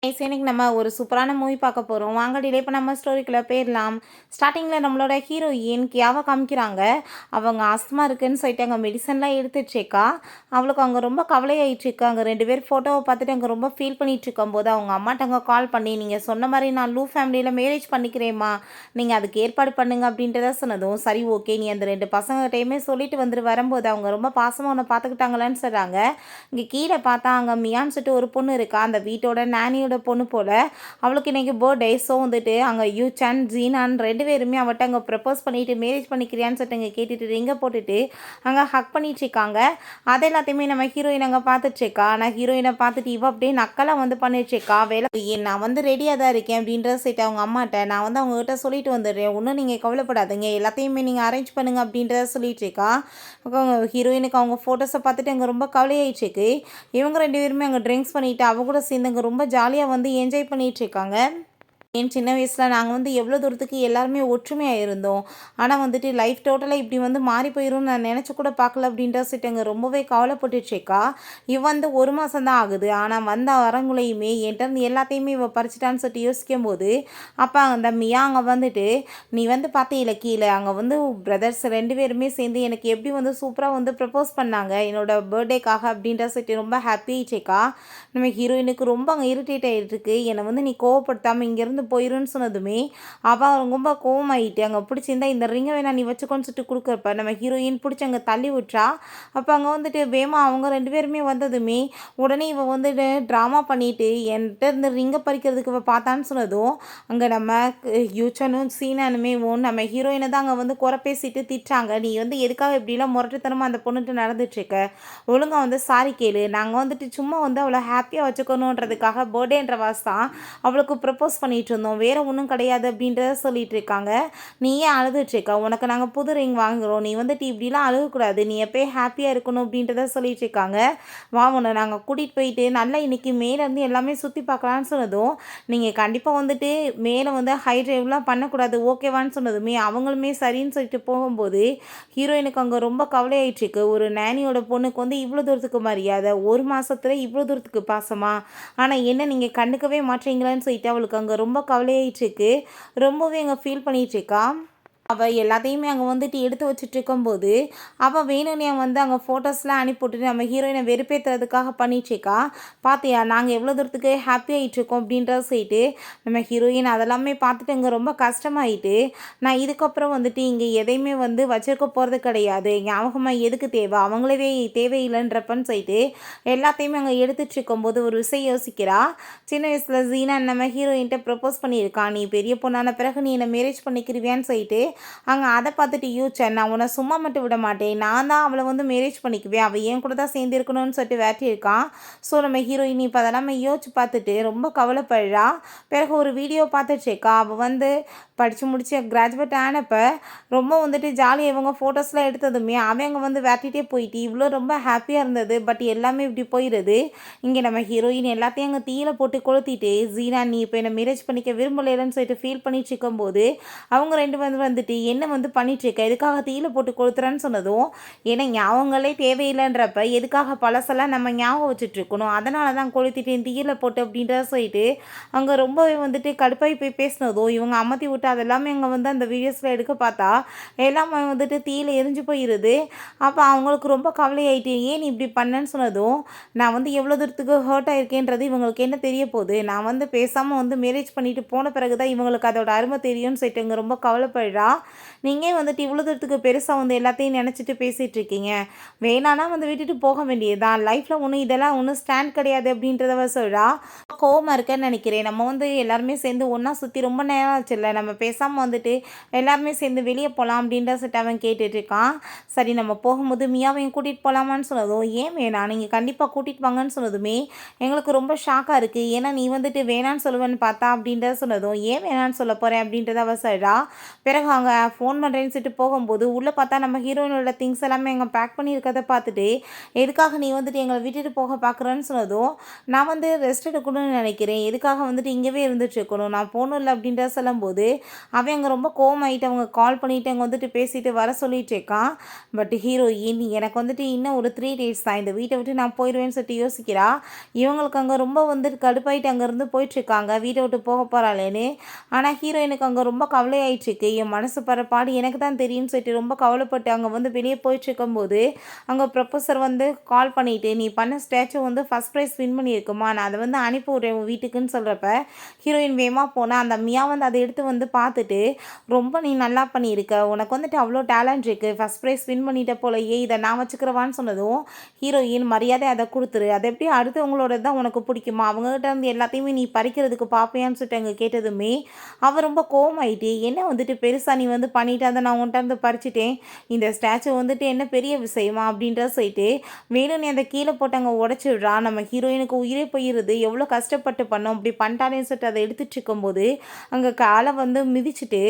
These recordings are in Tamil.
இன்னைக்கு நம்ம ஒரு சூப்பரான மூவி பார்க்க போகிறோம். வாங்க டிலே பண்ணாம ஸ்டோரிக்குள்ள போயிடலாம். ஸ்டார்டிங்கில் நம்மளோட ஹீரோயின் கியாவை காமிக்கிறாங்க. அவங்க ஆஸ்துமா இருக்குன்னு சொல்லிட்டு அங்கே மெடிசன்லாம் எடுத்துட்ருக்கா. அவளுக்கு அங்கே ரொம்ப கவலையாயிட்டுருக்கு. அங்கே 2 பேர் ஃபோட்டோவை பார்த்துட்டு அங்கே ரொம்ப ஃபீல் பண்ணிட்டு இருக்கும்போது அவங்க அம்மாட்ட அங்கே கால் பண்ணி, நீங்கள் சொன்ன மாதிரி நான் லூ ஃபேமிலியில் மேரேஜ் பண்ணிக்கிறேம்மா, நீங்கள் அதுக்கு ஏற்பாடு பண்ணுங்க அப்படின்றத சொன்னதும், சரி ஓகே நீ அந்த 2 பசங்ககிட்டையுமே சொல்லிட்டு வந்துட்டு வரும்போது அவங்க ரொம்ப பாசமாக உன்னை பார்த்துக்கிட்டாங்களான்னு சொல்கிறாங்க. இங்கே கீழே பார்த்தா அங்கே மியான்னு சொல்லிட்டு ஒரு பொண்ணு இருக்கா. அந்த வீட்டோட நானியோட பொண்ணு போல். அவளுக்கு இன்றைக்கி பர்த்டே. ஸோ வந்துட்டு அங்கே யூச்சன் ஜீனான் 2 பேருமே அவட்ட அங்கே ப்ரப்போஸ் பண்ணிவிட்டு மேரேஜ் பண்ணிக்கிறியான்னு சொல்லிட்டு அங்கே கேட்டுட்டு ரிங்கை போட்டுட்டு அங்கே ஹக் பண்ணிட்டுருக்காங்க. அது எல்லாத்தையுமே நம்ம ஹீரோயின் அங்கே பார்த்துட்ருக்கா. ஆனால் ஹீரோயினை பார்த்துட்டு இவ அப்படியே நக்கலாக வந்து பண்ணிட்டுருக்கா. வேலை நான் வந்து ரெடியாக தான் இருக்கேன் அப்படின்றத சொல்லிட்டு அவங்க அம்மாட்ட நான் வந்து அவங்ககிட்ட சொல்லிட்டு வந்துடுறேன், ஒன்றும் நீங்கள் கவலைப்படாதீங்க, எல்லாத்தையுமே நீங்கள் அரேஞ்ச் பண்ணுங்க அப்படின்றத சொல்லிட்டு இருக்கா. ஹீரோயினுக்கு அவங்க ஃபோட்டோஸை பார்த்துட்டு அங்கே ரொம்ப கவலையாயிடுச்சு. இவங்க 2 பேருமே அங்கே ட்ரிங்க்ஸ் பண்ணிவிட்டு அவ கூட சேர்ந்து அங்கே ரொம்ப ஜாலியாக வந்து என்ஜாய் பண்ணிகிட்ருக்காங்க. என் சின்ன வயசில் நாங்கள் வந்து எவ்வளோ தூரத்துக்கு எல்லாருமே ஒற்றுமையாக இருந்தோம். ஆனால் வந்துட்டு லைஃப் டோட்டலாக இப்படி வந்து மாறி போயிடும்னு நான் நினச்சி கூட பார்க்கல அப்படின்ற சொல்லிட்டு ரொம்பவே கவலைப்பட்டுட்ருக்கா. இவ வந்து 1 மாதம் தான் ஆகுது. ஆனால் வந்த வரங்குலையுமே என்கிட்ட எல்லாத்தையுமே இவ பறிச்சிட்டான்னு சொல்லிட்டு யோசிக்கும் போது அப்போ அந்த மியா அங்கே வந்துட்டு, நீ வந்து பார்த்தீங்கள கீழே அங்கே வந்து பிரதர்ஸ் 2 பேருமே சேர்ந்து எனக்கு எப்படி வந்து சூப்பராக வந்து ப்ரப்போஸ் பண்ணாங்க என்னோட பர்த்டேக்காக அப்படின்ற சொல்லிட்டு ரொம்ப ஹாப்பி ஆயிடுச்சேக்கா. நம்ம ஹீரோயினுக்கு ரொம்ப அங்கே இரிட்டேட் ஆகிட்டுருக்கு. என்னை வந்து நீ கோவப்படுத்தாமல் இங்கேருந்து போயிருன்னு சொன்னதுமே அவள் ரொம்ப கோவமாயிட்டு அங்கே பிடிச்சிருந்தா இந்த ரிங்கை வேணா நீ வச்சுக்கோன்னு சொல்லிட்டு கொடுக்குறப்ப நம்ம ஹீரோயின் பிடிச்சி அங்கே தள்ளி விட்றா. அப்போ அங்கே வந்துட்டு வேமா அவங்க 2 பேருமே வந்ததுமே உடனே இவன் வந்துட்டு ட்ராமா பண்ணிட்டு என்கிட்ட இருந்து ரிங்கை பறிக்கிறதுக்கு இவள் பார்த்தான்னு சொன்னதும் அங்கே நம்ம யூச்சனும் சீனானுமே நம்ம ஹீரோயினை தான் அங்கே வந்து குறை பேசிட்டு திட்டாங்க. நீ வந்து எதுக்காக இப்படிலாம் முரட்டுத்தனமாக அந்த பொண்ணுட்டு நடந்துட்டுருக்க, ஒழுங்காக வந்து சாரி கேளு, நாங்கள் வந்துட்டு சும்மா வந்து அவளை ஹாப்பியாக வச்சுக்கணுன்றதுக்காக பர்த்டேன்ற வாசம் அவளுக்கு ப்ரப்போஸ் பண்ணிட்டு இருந்தோம், வேறு ஒன்றும் கிடையாது அப்படின்றத சொல்லிட்டு இருக்காங்க. நீ ஏன் அழுதுட்ருக்க, உனக்கு நாங்கள் புது ரிங் வாங்குகிறோம், நீ வந்துட்டு இப்படிலாம் அழுகக்கூடாது, நீ எப்போயே ஹாப்பியாக இருக்கணும் அப்படின்றத சொல்லிட்டு இருக்காங்க. வா உன்னை நாங்கள் கூட்டிகிட்டு போயிட்டு நல்லா இன்றைக்கி மேலேருந்து எல்லாமே சுற்றி பார்க்கலான்னு சொன்னதும், நீங்கள் கண்டிப்பாக வந்துட்டு மேலே வந்து ஹை ட்ரைவ்லாம் பண்ணக்கூடாது ஓகேவான்னு சொன்னதுமே அவங்களுமே சரின்னு சொல்லிட்டு போகும்போது ஹீரோயினுக்கு அங்கே ரொம்ப கவலையாயிட்டுருக்கு. ஒரு நேனியோட பொண்ணுக்கு வந்து இவ்வளோ தூரத்துக்கு மரியாதை, 1 மாதத்துல இவ்வளோ தூரத்துக்கு பாசமா, ஆனால் என்ன நீங்கள் கண்டுக்கவே மாட்டீங்களான்னு சொல்லிட்டு அவளுக்கு அங்கே ரொம்ப கவலையாயிட்டுருக்கு. ரொம்பவே அங்கே ஃபீல் பண்ணிகிட்ருக்கா. அவள் எல்லாத்தையுமே அங்கே வந்துட்டு எடுத்து வச்சுட்டு இருக்கும்போது அவள் வேணும்னே வந்து அங்கே ஃபோட்டோஸ்லாம் அனுப்பிவிட்டுட்டு நம்ம ஹீரோயினை வெறுப்பேற்றுறதுக்காக பண்ணிட்டுருக்கா. பார்த்தியா நாங்கள் எவ்வளோ தூரத்துக்கு ஹாப்பி ஆகிட்டுருக்கோம் அப்படின்றத சொல்லிட்டு நம்ம ஹீரோயின் அதெல்லாமே பார்த்துட்டு அங்கே ரொம்ப கஷ்டமாயிட்டு, நான் இதுக்கப்புறம் வந்துட்டு இங்கே எதையுமே வந்து வச்சுருக்க போகிறது கிடையாது, ஞாபகமாக எதுக்கு தேவை, அவங்களவே தேவையில்லைன்றப்பன்னு சொல்லிட்டு எல்லாத்தையுமே அங்கே எடுத்துகிட்டு இருக்கும்போது ஒரு விஷயம் யோசிக்கிறா. சின்ன வயசில் ஜீனா நம்ம ஹீரோயின்ட்ட ப்ரப்போஸ் பண்ணியிருக்கான், நீ பெரிய பொண்ணான பிறகு நீ என்னை மேரேஜ் பண்ணிக்கிறியான்னு சொல்லிட்டு அங்கே அதை பார்த்துட்டு யூச்சன் நான் உன்னை சும்மா மட்டும் விட மாட்டேன், நான் தான் அவளை வந்து மேரேஜ் பண்ணிக்குவேன், அவள் ஏன் கூட தான் சேர்ந்து இருக்கணும்னு சொல்லிட்டு வேட்டியிருக்கான். ஸோ நம்ம ஹீரோயின் இப்போ அதெல்லாம் யோசிச்சு பார்த்துட்டு ரொம்ப கவலைப்படுறா. பிறகு ஒரு வீடியோ பார்த்துட்ருக்கா. அவள் வந்து படித்து முடிச்சு கிராஜுவேட் ஆனப்போ ரொம்ப வந்துட்டு ஜாலியாக இவங்க ஃபோட்டோஸ்லாம் எடுத்ததுமே அவங்க வந்து வேட்டிகிட்டே போயிட்டு இவ்வளோ ரொம்ப ஹாப்பியாக இருந்தது. பட் எல்லாமே இப்படி போயிடுது. இங்கே நம்ம ஹீரோயின் எல்லாத்தையும் அங்கே தீயில போட்டு கொளுத்திட்டு ஜீனா நீ இப்போ என்னை மேரேஜ் பண்ணிக்க விரும்பலைன்னு சொல்லிட்டு ஃபீல் பண்ணிட்டு இருக்கும்போது அவங்க 2 வந்துட்டு என்ன வந்து பண்ணிட்டுருக்க, எதுக்காக தீயில போட்டு கொளுத்துறான்னு சொன்னதும், ஏன்னா ஞாபகங்களே தேவையில்லைன்றப்ப எதுக்காக பழசெல்லாம் நம்ம ஞாபகம் வச்சுட்ருக்கணும், அதனால தான் கொளுத்திட்டு தீயில போட்டு அப்படின்றத சொல்லிட்டு அங்கே ரொம்பவே வந்துட்டு கடுப்பாகி போய் பேசினதும் இவங்க அமர்த்தி விட்டு அதெல்லாமே அங்கே வந்து அந்த வீடியோஸில் எடுக்க பார்த்தா எல்லாமே வந்துட்டு தீயில எரிஞ்சு போயிடுது. அப்போ அவங்களுக்கு ரொம்ப கவலையாயிட்டு ஏன் நீ இப்படி பண்ணேன்னு சொன்னதும், நான் வந்து எவ்வளோ தூரத்துக்கு ஹர்ட் ஆயிருக்கேன்றது இவங்களுக்கு என்ன தெரிய போகுது, நான் வந்து பேசாமல் வந்து மேரேஜ் பண்ணிட்டு போன பிறகு தான் இவங்களுக்கு அதோட அருமை தெரியும்னு சொல்லிட்டு இங்கே ரொம்ப கவலைப்படுறா. நீங்கள் வந்துட்டு இவ்வளோ தூரத்துக்கு பெருசாக வந்து எல்லாத்தையும் நினச்சிட்டு பேசிகிட்டு இருக்கீங்க, வேணான்னா வந்து விட்டுட்டு போக வேண்டியதுதான், லைஃப்பில் ஒன்றும் இதெல்லாம் ஒன்றும் ஸ்டாண்ட் கிடையாது அப்படின்றத சொல்கிறா. கோவமாக இருக்கேன்னு நினைக்கிறேன், நம்ம வந்து எல்லாருமே சேர்ந்து ஒன்றா சுற்றி ரொம்ப நேரம் ஆச்சுல்ல, நம்ம பேசாமல் வந்துட்டு எல்லாருமே சேர்ந்து வெளியே போகலாம் அப்படின்ற சொல்லிட்டு அவன் கேட்டுட்ருக்கான். சரி நம்ம போகும்போது மியாவையும் கூட்டிகிட்டு போகலாமான்னு சொன்னதும், ஏன் வேணாம் நீங்கள் கண்டிப்பாக கூட்டிகிட்டு வாங்கன்னு சொன்னதுமே எங்களுக்கு ரொம்ப ஷாக்காக இருக்குது, ஏன்னா நீ வந்துட்டு வேணான்னு சொல்லுவேன்னு பார்த்தா அப்படின்றத சொன்னதும், ஏன் வேணான்னு சொல்ல போகிறேன் அப்படின்றத அவ சொல்கிறா. பிறகு அவங்க அவங்க ஃபோன் பண்ணுறேன்னு சொல்லிட்டு போகும்போது உள்ளே பார்த்தா நம்ம ஹீரோயினோட திங்ஸ் எல்லாமே எங்கள் பேக் பண்ணியிருக்கதை பார்த்துட்டு எதுக்காக நீ வந்துட்டு எங்களை விட்டுட்டு போக பார்க்குறேன்னு சொன்னதும் நான் வந்து ரெஸ்ட் எடுக்கணும்னு நினைக்கிறேன், எதுக்காக வந்துட்டு இங்கேவே இருந்துட்டு இருக்கணும், நான் போகணும் இல்லை அப்படின்ற சொல்லும்போது அவன் அங்கே ரொம்ப கோவமாயிட்டு அவங்க கால் பண்ணிவிட்டு அங்கே வந்துட்டு பேசிட்டு வர சொல்லிட்டு இருக்கான். பட் ஹீரோயின் எனக்கு வந்துட்டு இன்னும் ஒரு 3 days தான், இந்த வீட்டை விட்டு நான் போயிடுவேன்னு சொல்லிட்டு யோசிக்கிறா. இவங்களுக்கு அங்கே ரொம்ப வந்துட்டு கடுப்பாயிட்டு அங்கேருந்து போயிட்டுருக்காங்க வீட்டை விட்டு போக போகிறாளேன்னு. ஆனால் ஹீரோயினுக்கு அங்கே ரொம்ப கவலையாயிட்டுருக்கு, என் மனசு பரப்பாடு எனக்கு தான் தெரியும்னு சொல்லிட்டு ரொம்ப கவலைப்பட்டு அங்கே வந்து வெளியே போயிட்டுருக்கும்போது அங்கே ப்ரொஃபஸர் வந்து கால் பண்ணிவிட்டு நீ பண்ண ஸ்டாச்சு வந்து ஃபஸ்ட் ப்ரைஸ் வின் பண்ணியிருக்குமா, நான் அதை வந்து அனுப்பி விட்றேன் உன் வீட்டுக்குன்னு சொல்கிறப்ப ஹீரோயின் வேகமாக போனால் அந்த மியா வந்து அதை எடுத்து வந்து பார்த்துட்டு ரொம்ப நீ நல்லா பண்ணியிருக்க, உனக்கு வந்துட்டு அவ்வளோ டேலண்ட் இருக்குது, ஃபஸ்ட் ப்ரைஸ் வின் பண்ணிட்ட போலயே, இதை நான் வச்சுக்கிறவான்னு சொன்னதும் ஹீரோயின் மரியாதை அதை கொடுத்துரு, அதை எப்படி அடுத்தவங்களோட தான் உனக்கு பிடிக்குமா, அவங்ககிட்ட இருந்து எல்லாத்தையுமே நீ பறிக்கிறதுக்கு பார்ப்பையான்னு சொல்லிட்டு அங்கே கேட்டதுமே அவள் ரொம்ப கோவமாயிட்டு என்ன வந்துட்டு பெருசாக நீ வந்து பண்ணிட்டு அதை நான் உன்கிட்ட இருந்து பறிச்சிட்டேன், இந்த ஸ்டாச்சு வந்துட்டு என்ன பெரிய விஷயமா அப்படின்ற சொல்லிட்டு வேணும் நீ அதை கீழே போட்டு அங்கே உடச்சி விட்றா. நம்ம ஹீரோயினுக்கு உயிரே போயிடுது, எவ்வளோ கஷ்டப்பட்டு பண்ணோம் அப்படி பண்ணிட்டானேன்னு சொல்லிட்டு அதை எடுத்துட்டு இருக்கும்போது அங்கே காலை வந்து மிதிச்சுட்டு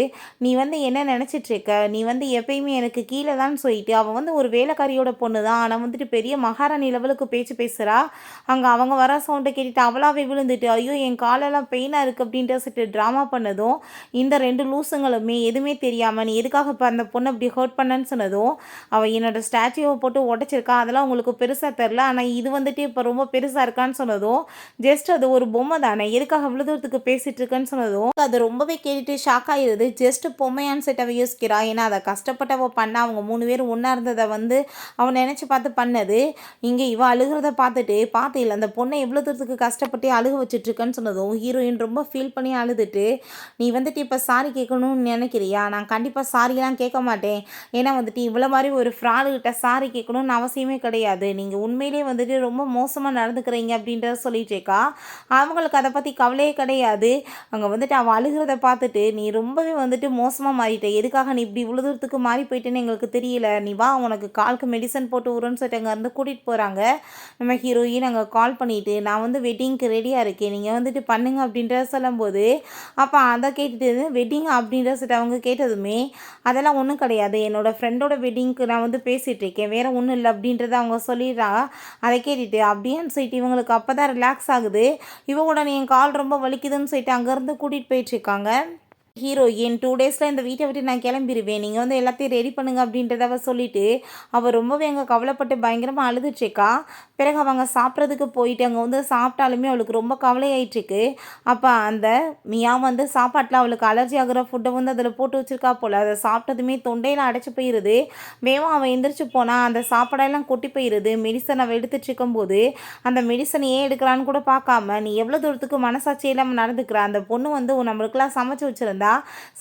நீ வந்து என்ன நினச்சிட்ருக்க, நீ வந்து எப்பயுமே எனக்கு கீழே தான் சொல்லிட்டு அவன் வந்து ஒரு வேலைக்காரியோட பொண்ணு தான், ஆனால் வந்துட்டு பெரிய மகாராணி லெவலுக்கு பேச்சு பேசுகிறா. அங்கே அவங்க வர சவுண்டை கேட்டுட்டு அவளாவே விழுந்துட்டு ஐயோ என் காலெல்லாம் பெயினாக இருக்குது அப்படின்ட்டு சொல்லிட்டு ட்ராமா பண்ணதும் இந்த 2 லூசுங்களுமே எதுவுமே தெரியாமல் நீ எதுக்காக இப்போ அந்த பொண்ணை அப்படி ஹர்ட் பண்ணன்னு சொன்னதும் அவள் என்னோட ஸ்டாச்சுவை போட்டு உடச்சிருக்கா, அதெல்லாம் உங்களுக்கு பெருசாக தெரில, ஆனால் இது வந்துட்டு இப்போ ரொம்ப பெருசாக இருக்கான்னு சொன்னதும் ஜஸ்ட் அது ஒரு பொம்மை தானே, எதுக்காக அவ்வளோ தூரத்துக்கு பேசிகிட்டு இருக்கேன்னு சொன்னதும் அது ரொம்பவே கேட்டுட்டு ஷாக் ஆகிடுது. ஜஸ்ட் பொம்மையான்னு சொல்லிட்டு அவள் யோசிக்கிறா, ஏன்னா அதை கஷ்டப்பட்டு அவள் பண்ண அவங்க 3 பேரும் ஒன்றா இருந்ததை வந்து அவன் நினச்சி பார்த்து பண்ணது. இங்கே இவள் அழுகிறத பார்த்து இல்லை அந்த பொண்ணை எவ்வளோ தூரத்துக்கு கஷ்டப்பட்டு அழுக வச்சுட்ருக்கேன்னு சொன்னதும் ஹீரோயின் ரொம்ப ஃபீல் பண்ணி அழுதுட்டு நீ வந்துட்டு இப்போ சாரி கேட்கணும்னு நினைக்கிறியா, நான் கண்டிப்பாக சாரியெல்லாம் கேட்க மாட்டேன், ஏன்னா வந்துட்டு இவ்வளோ மாதிரி ஒரு ஃப்ராடுகிட்ட சாரி கேட்கணும்னு அவசியமே கிடையாது, நீங்கள் உண்மையிலேயே வந்துட்டு ரொம்ப மோசமாக நடந்துக்கிறீங்க அப்படின்றத சொல்லிட்டேக்கா. அவங்களுக்கு அதை பற்றி கவலையே கிடையாது. அங்கே வந்துட்டு அவள் அழுகிறத பார்த்துட்டு நீ ரொம்பவே வந்துட்டு மோசமாக மாறிட்ட, எதுக்காக நீ இப்படி இவ்வளோ தூரத்துக்கு மாறி போயிட்டேன்னு எங்களுக்கு தெரியல, நீ வா உனக்கு காலுக்கு மெடிசன் போட்டு விடுறோன்னு சொல்லிட்டு அங்கேருந்து கூட்டிகிட்டு போகிறாங்க. நம்ம ஹீரோயின் அங்கே கால் பண்ணிவிட்டு நான் வந்து வெட்டிங்க்கு ரெடியாக இருக்கேன், நீங்கள் வந்துட்டு பண்ணுங்க அப்படின்றத சொல்லும்போது அப்போ அதை கேட்டுட்டு வெட்டிங் அப்படின்றத சொல்லிட்டு அவங்க கேட்டதுமே அதெல்லாம் ஒன்றும் கிடையாது, என்னோடய ஃப்ரெண்டோட வெட்டிங்க்கு நான் வந்து பேசிகிட்டு இருக்கேன், வேறு ஒன்றும் இல்லை அப்படின்றத அவங்க சொல்லிடுறா. அதை கேட்டுட்டு அப்படியான்னு சொல்லிட்டு இவங்களுக்கு அப்போ தான் ரிலாக்ஸ் ஆகுது. இவங்களோட என் கால் ரொம்ப வலிக்குதுன்னு சொல்லிட்டு அங்கேருந்து கூட்டிகிட்டு போயிட்டுருக்காங்க. ஹீரோயின் 2 daysல இந்த வீட்டை விட்டு நான் கிளம்பிடுவேன், நீங்கள் வந்து எல்லாத்தையும் ரெடி பண்ணுங்க அப்படின்றத அவள் சொல்லிவிட்டு அவள் ரொம்பவே அங்கே கவலைப்பட்டு பயங்கரமாக அழுதுட்ருக்கா. பிறகு அவங்க சாப்பிட்றதுக்கு போயிட்டு அங்கே வந்து சாப்பிட்டாலுமே அவளுக்கு ரொம்ப கவலையாயிட்டுருக்கு. அப்போ அந்த மியா வந்து சாப்பாட்டில் அவளுக்கு அலர்ஜி ஆகிற ஃபுட்டை வந்து அதில் போட்டு வச்சுருக்கா போல், அதை சாப்பிட்டதுமே தொண்டையில் அடைச்சி போயிடுது. வேகம் அவள் எந்திரிச்சு போனால் அந்த சாப்பாடெல்லாம் கொட்டி போயிடுது. மெடிசன் அவள் எடுத்துட்டு இருக்கும்போது அந்த மெடிசன் ஏன் எடுக்கிறான்னு கூட பார்க்காம நீ எவ்வளோ தூரத்துக்கு மனசாட்சி இல்லாமல் நடந்துக்கிற, அந்த பொண்ணு வந்து நம்மளுக்கெல்லாம் சமைச்சு வச்சுருந்தா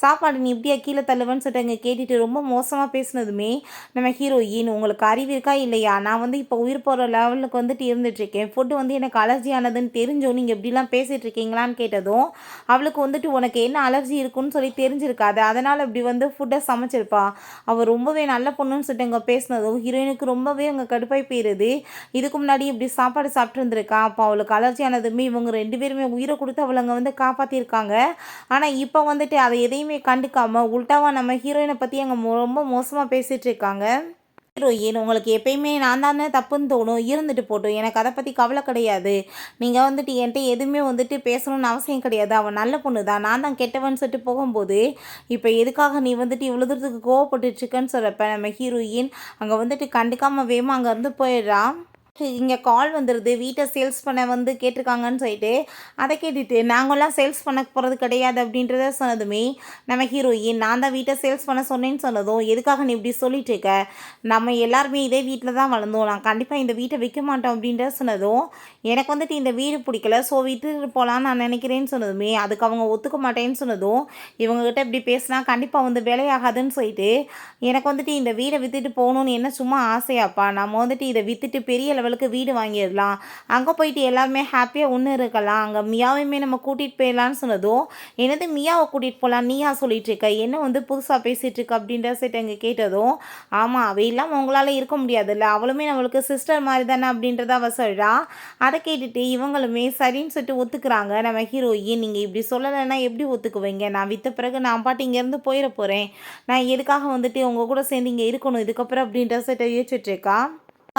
சாப்பாடு நீ இப்படியா கீழே தள்ளுவேன்னு சொல்லிட்டு அங்கே கேட்டுட்டு ரொம்ப மோசமாக பேசினதுமே நம்ம ஹீரோயின் உங்களுக்கு அறிவு இருக்கா இல்லையா, நான் வந்து இப்போ உயிர் போகிற லெவலுக்கு வந்துட்டு இருந்துகிட்ருக்கேன், ஃபுட்டு வந்து எனக்கு அலர்ஜி ஆனதுன்னு தெரிஞ்சோம் நீங்கள் எப்படிலாம் பேசிகிட்டு இருக்கீங்களான்னு கேட்டதும் அவளுக்கு வந்துட்டு உனக்கு என்ன அலர்ஜி இருக்குன்னு சொல்லி தெரிஞ்சிருக்காது, அதனால் இப்படி வந்து ஃபுட்டை சமைச்சிருப்பா, அவள் ரொம்பவே நல்ல பொண்ணுன்னு சொல்லிட்டு அங்கே பேசினதும் ஹீரோயினுக்கு ரொம்பவே அங்கே கடுப்பாய் போயிடுது. இதுக்கு முன்னாடி இப்படி சாப்பாடு சாப்பிட்ருந்துருக்கா, அப்போ அவளுக்கு அலர்ஜி ஆனதுமே இவங்க 2 பேருமே உயிரை கொடுத்து அவளை அங்கே வந்து காப்பாற்றிருக்காங்க. ஆனால் இப்போ வந்துட்டு அதை எதையுமே கண்டுக்காமல் உல்ட்டாவாக நம்ம ஹீரோயினை பற்றி அங்கே ரொம்ப மோசமாக பேசிகிட்டு இருக்காங்க. ஹீரோயின் உங்களுக்கு எப்பயுமே நான் தானே தப்புன்னு தோணும், இருந்துட்டு போட்டும், எனக்கு அதை பற்றி கவலை கிடையாது, நீங்கள் வந்துட்டு என்கிட்ட எதுவுமே வந்துட்டு பேசணும்னு அவசியம் கிடையாது, அவன் நல்ல பொண்ணு தான், நான் தான் கெட்டவன்னு சொல்லிட்டு போகும்போது இப்போ எதுக்காக நீ வந்துட்டு இவ்வளோ தூரத்துக்கு கோவப்பட்டுட்ருக்கன்னு சொல்கிறப்ப நம்ம ஹீரோயின் அங்கே வந்துட்டு கண்டுக்காமல் வேகமாக அங்கேருந்து போயிடுறா. இங்கே கால் வந்துடுது, வீட்டை சேல்ஸ் பண்ண வந்து கேட்டிருக்காங்கன்னு சொல்லிட்டு அதை கேட்டுட்டு நாங்களாம் சேல்ஸ் பண்ண போகிறது கிடையாது அப்படின்றத சொன்னதுமே நம்ம ஹீரோயின் நான் தான் வீட்டை சேல்ஸ் பண்ண சொன்னேன்னு சொன்னதும் எதுக்காக நீ இப்படி சொல்லிட்டு இருக்க, நம்ம எல்லாருமே இதே வீட்டில் தான் வளர்ந்தோம், நான் கண்டிப்பாக இந்த வீட்டை விற்க மாட்டோம் அப்படின்றத சொன்னதும் எனக்கு வந்துட்டு இந்த வீடு பிடிக்கல, ஸோ விட்டுட்டு போகலான்னு நான் நினைக்கிறேன்னு சொன்னதுமே அதுக்கு அவங்க ஒத்துக்க மாட்டேன்னு சொன்னதும் இவங்ககிட்ட இப்படி பேசினா கண்டிப்பாக வந்து வேலையாகாதுன்னு சொல்லிட்டு எனக்கு வந்துட்டு இந்த வீடை விற்றுட்டு போகணுன்னு என்ன சும்மா ஆசையாப்பா, நம்ம வந்துட்டு இதை விற்றுட்டு பெரிய லெவலுக்கு வீடு வாங்கிடலாம், அங்கே போயிட்டு எல்லாருமே ஹாப்பியாக ஒன்று இருக்கலாம், அங்கே மியாவையுமே நம்ம கூட்டிகிட்டு போயிடலான்னு சொன்னதும், என்னது மியாவை கூட்டிகிட்டு போகலாம் நீயா சொல்லிட்டு இருக்க, என்ன வந்து புதுசாக பேசிகிட்டு இருக்க அப்படின்ற சைட் அங்கே கேட்டதும், ஆமாம் அவள் இல்லாமல் உங்களால் இருக்க முடியாதுல்ல, அவளுமே நம்மளுக்கு சிஸ்டர் மாதிரி தானே அப்படின்றத அவள் சொல்கிறா. அதை கேட்டுட்டு இவங்களுமே சரின்னு சொல்லிட்டு ஒத்துக்கிறாங்க. நம்ம ஹீரோயின், நீங்கள் இப்படி சொல்லலைன்னா எப்படி ஒத்துக்குவீங்க, நான் விற்ற பிறகு நான் பாட்டு இங்கேருந்து போயிட போகிறேன், நான் எதுக்காக வந்துட்டு உங்கள் கூட சேர்ந்து இங்கே இருக்கணும் இதுக்கப்புறம் அப்படின்ற சைட்டை யோசிச்சுட்ருக்கா.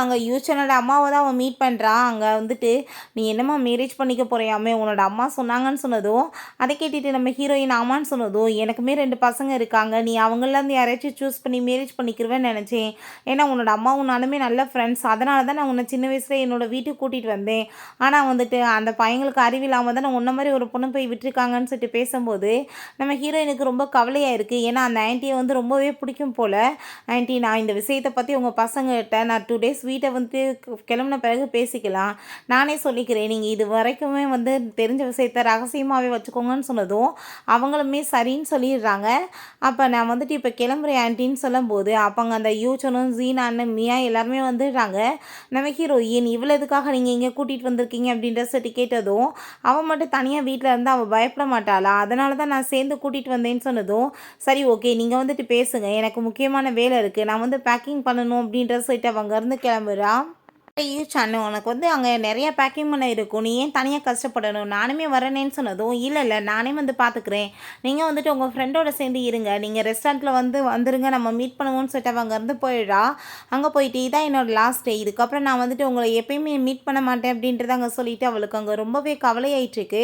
அங்கே யூச்சனோட அம்மாவை தான் அவன் மீட் பண்ணுறான். அங்கே வந்துட்டு நீ என்னம்மா மேரேஜ் பண்ணிக்க போறியாமே உன்னோட அம்மா சொன்னாங்கன்னு சொன்னதும், அதை கேட்டுட்டு நம்ம ஹீரோயின் ஆமான்னு சொன்னதும், எனக்குமே 2 பசங்க இருக்காங்க, நீ அவங்களேருந்து யாரையாச்சும் சூஸ் பண்ணி மேரேஜ் பண்ணிக்கிருவேன்னு நினச்சேன், ஏன்னா உன்னோட அம்மாவும் நானுமே நல்ல ஃப்ரெண்ட்ஸ், அதனால தான் நான் உன்னை சின்ன வயசுல என்னோட வீட்டுக்கு கூட்டிகிட்டு வந்தேன், ஆனால் வந்துட்டு அந்த பையங்களுக்கு அறிவில்லாமல் தான் நான் உன்ன மாதிரி ஒரு பொண்ணு போய் விட்டுருக்காங்கன்னு சொல்லிட்டு பேசும்போது நம்ம ஹீரோயினுக்கு ரொம்ப கவலையாக இருக்குது. ஏன்னா அந்த ஆன்ட்டியை வந்து ரொம்பவே பிடிக்கும் போல். ஆன்ட்டி, நான் இந்த விஷயத்தை பற்றி உங்கள் பசங்கள்கிட்ட நான் 2 டேஸ் வீட்டை வந்து கிளம்புன பிறகு பேசிக்கலாம், நானே சொல்லிக்கிறேன், நீங்கள் இது வரைக்குமே வந்து தெரிஞ்ச விஷயத்த ரகசியமாகவே வச்சுக்கோங்கன்னு சொன்னதும் அவங்களுமே சரின்னு சொல்லிடுறாங்க. அப்போ நான் வந்துட்டு இப்போ கிளம்புறேன் ஆன்ட்டின்னு சொல்லும்போது அப்போங்க அந்த யூச்சனும் ஜீனான்னு மியா எல்லாருமே வந்துடுறாங்க. நம்ம ஹீரோயின், இவ்வளோதுக்காக நீங்கள் இங்கே கூட்டிகிட்டு வந்திருக்கீங்க அப்படின்ற சொல்லி கேட்டதும், அவன் மட்டும் தனியாக வீட்டில் இருந்து அவள் பயப்பட மாட்டாளா, அதனால தான் நான் சேர்ந்து கூட்டிகிட்டு வந்தேன்னு சொன்னதும், சரி ஓகே நீங்கள் வந்துட்டு பேசுங்க, எனக்கு முக்கியமான வேலை இருக்குது, நான் வந்து பேக்கிங் பண்ணணும் அப்படின்ற சொல்லிட்டு அவங்க இருந்து கிளம்புறா. யூச்சானு உனக்கு வந்து அங்கே நிறைய பேக்கிங் பண்ண இருக்கும், நீ ஏன் தனியாக கஷ்டப்படணும், நானுமே வரேனேன்னு சொன்னதும், இல்லை இல்லை நானே வந்து பார்த்துக்கிறேன், நீங்கள் வந்துட்டு உங்கள் ஃப்ரெண்டோட சேர்ந்து இருங்க, நீங்கள் ரெஸ்டாரண்ட்டில் வந்து வந்துருங்க, நம்ம மீட் பண்ணுவோம்னு சொல்லிட்டு அவங்க இருந்து போயிடுறா. அங்கே போயிட்டு இதான் என்னோட லாஸ்ட் டே, இதுக்கப்புறம் நான் வந்துட்டு உங்களை எப்பயுமே மீட் பண்ண மாட்டேன் அப்படின்றத அங்கே சொல்லிவிட்டு அவளுக்கு அங்கே ரொம்பவே கவலையாயிட்டுருக்கு.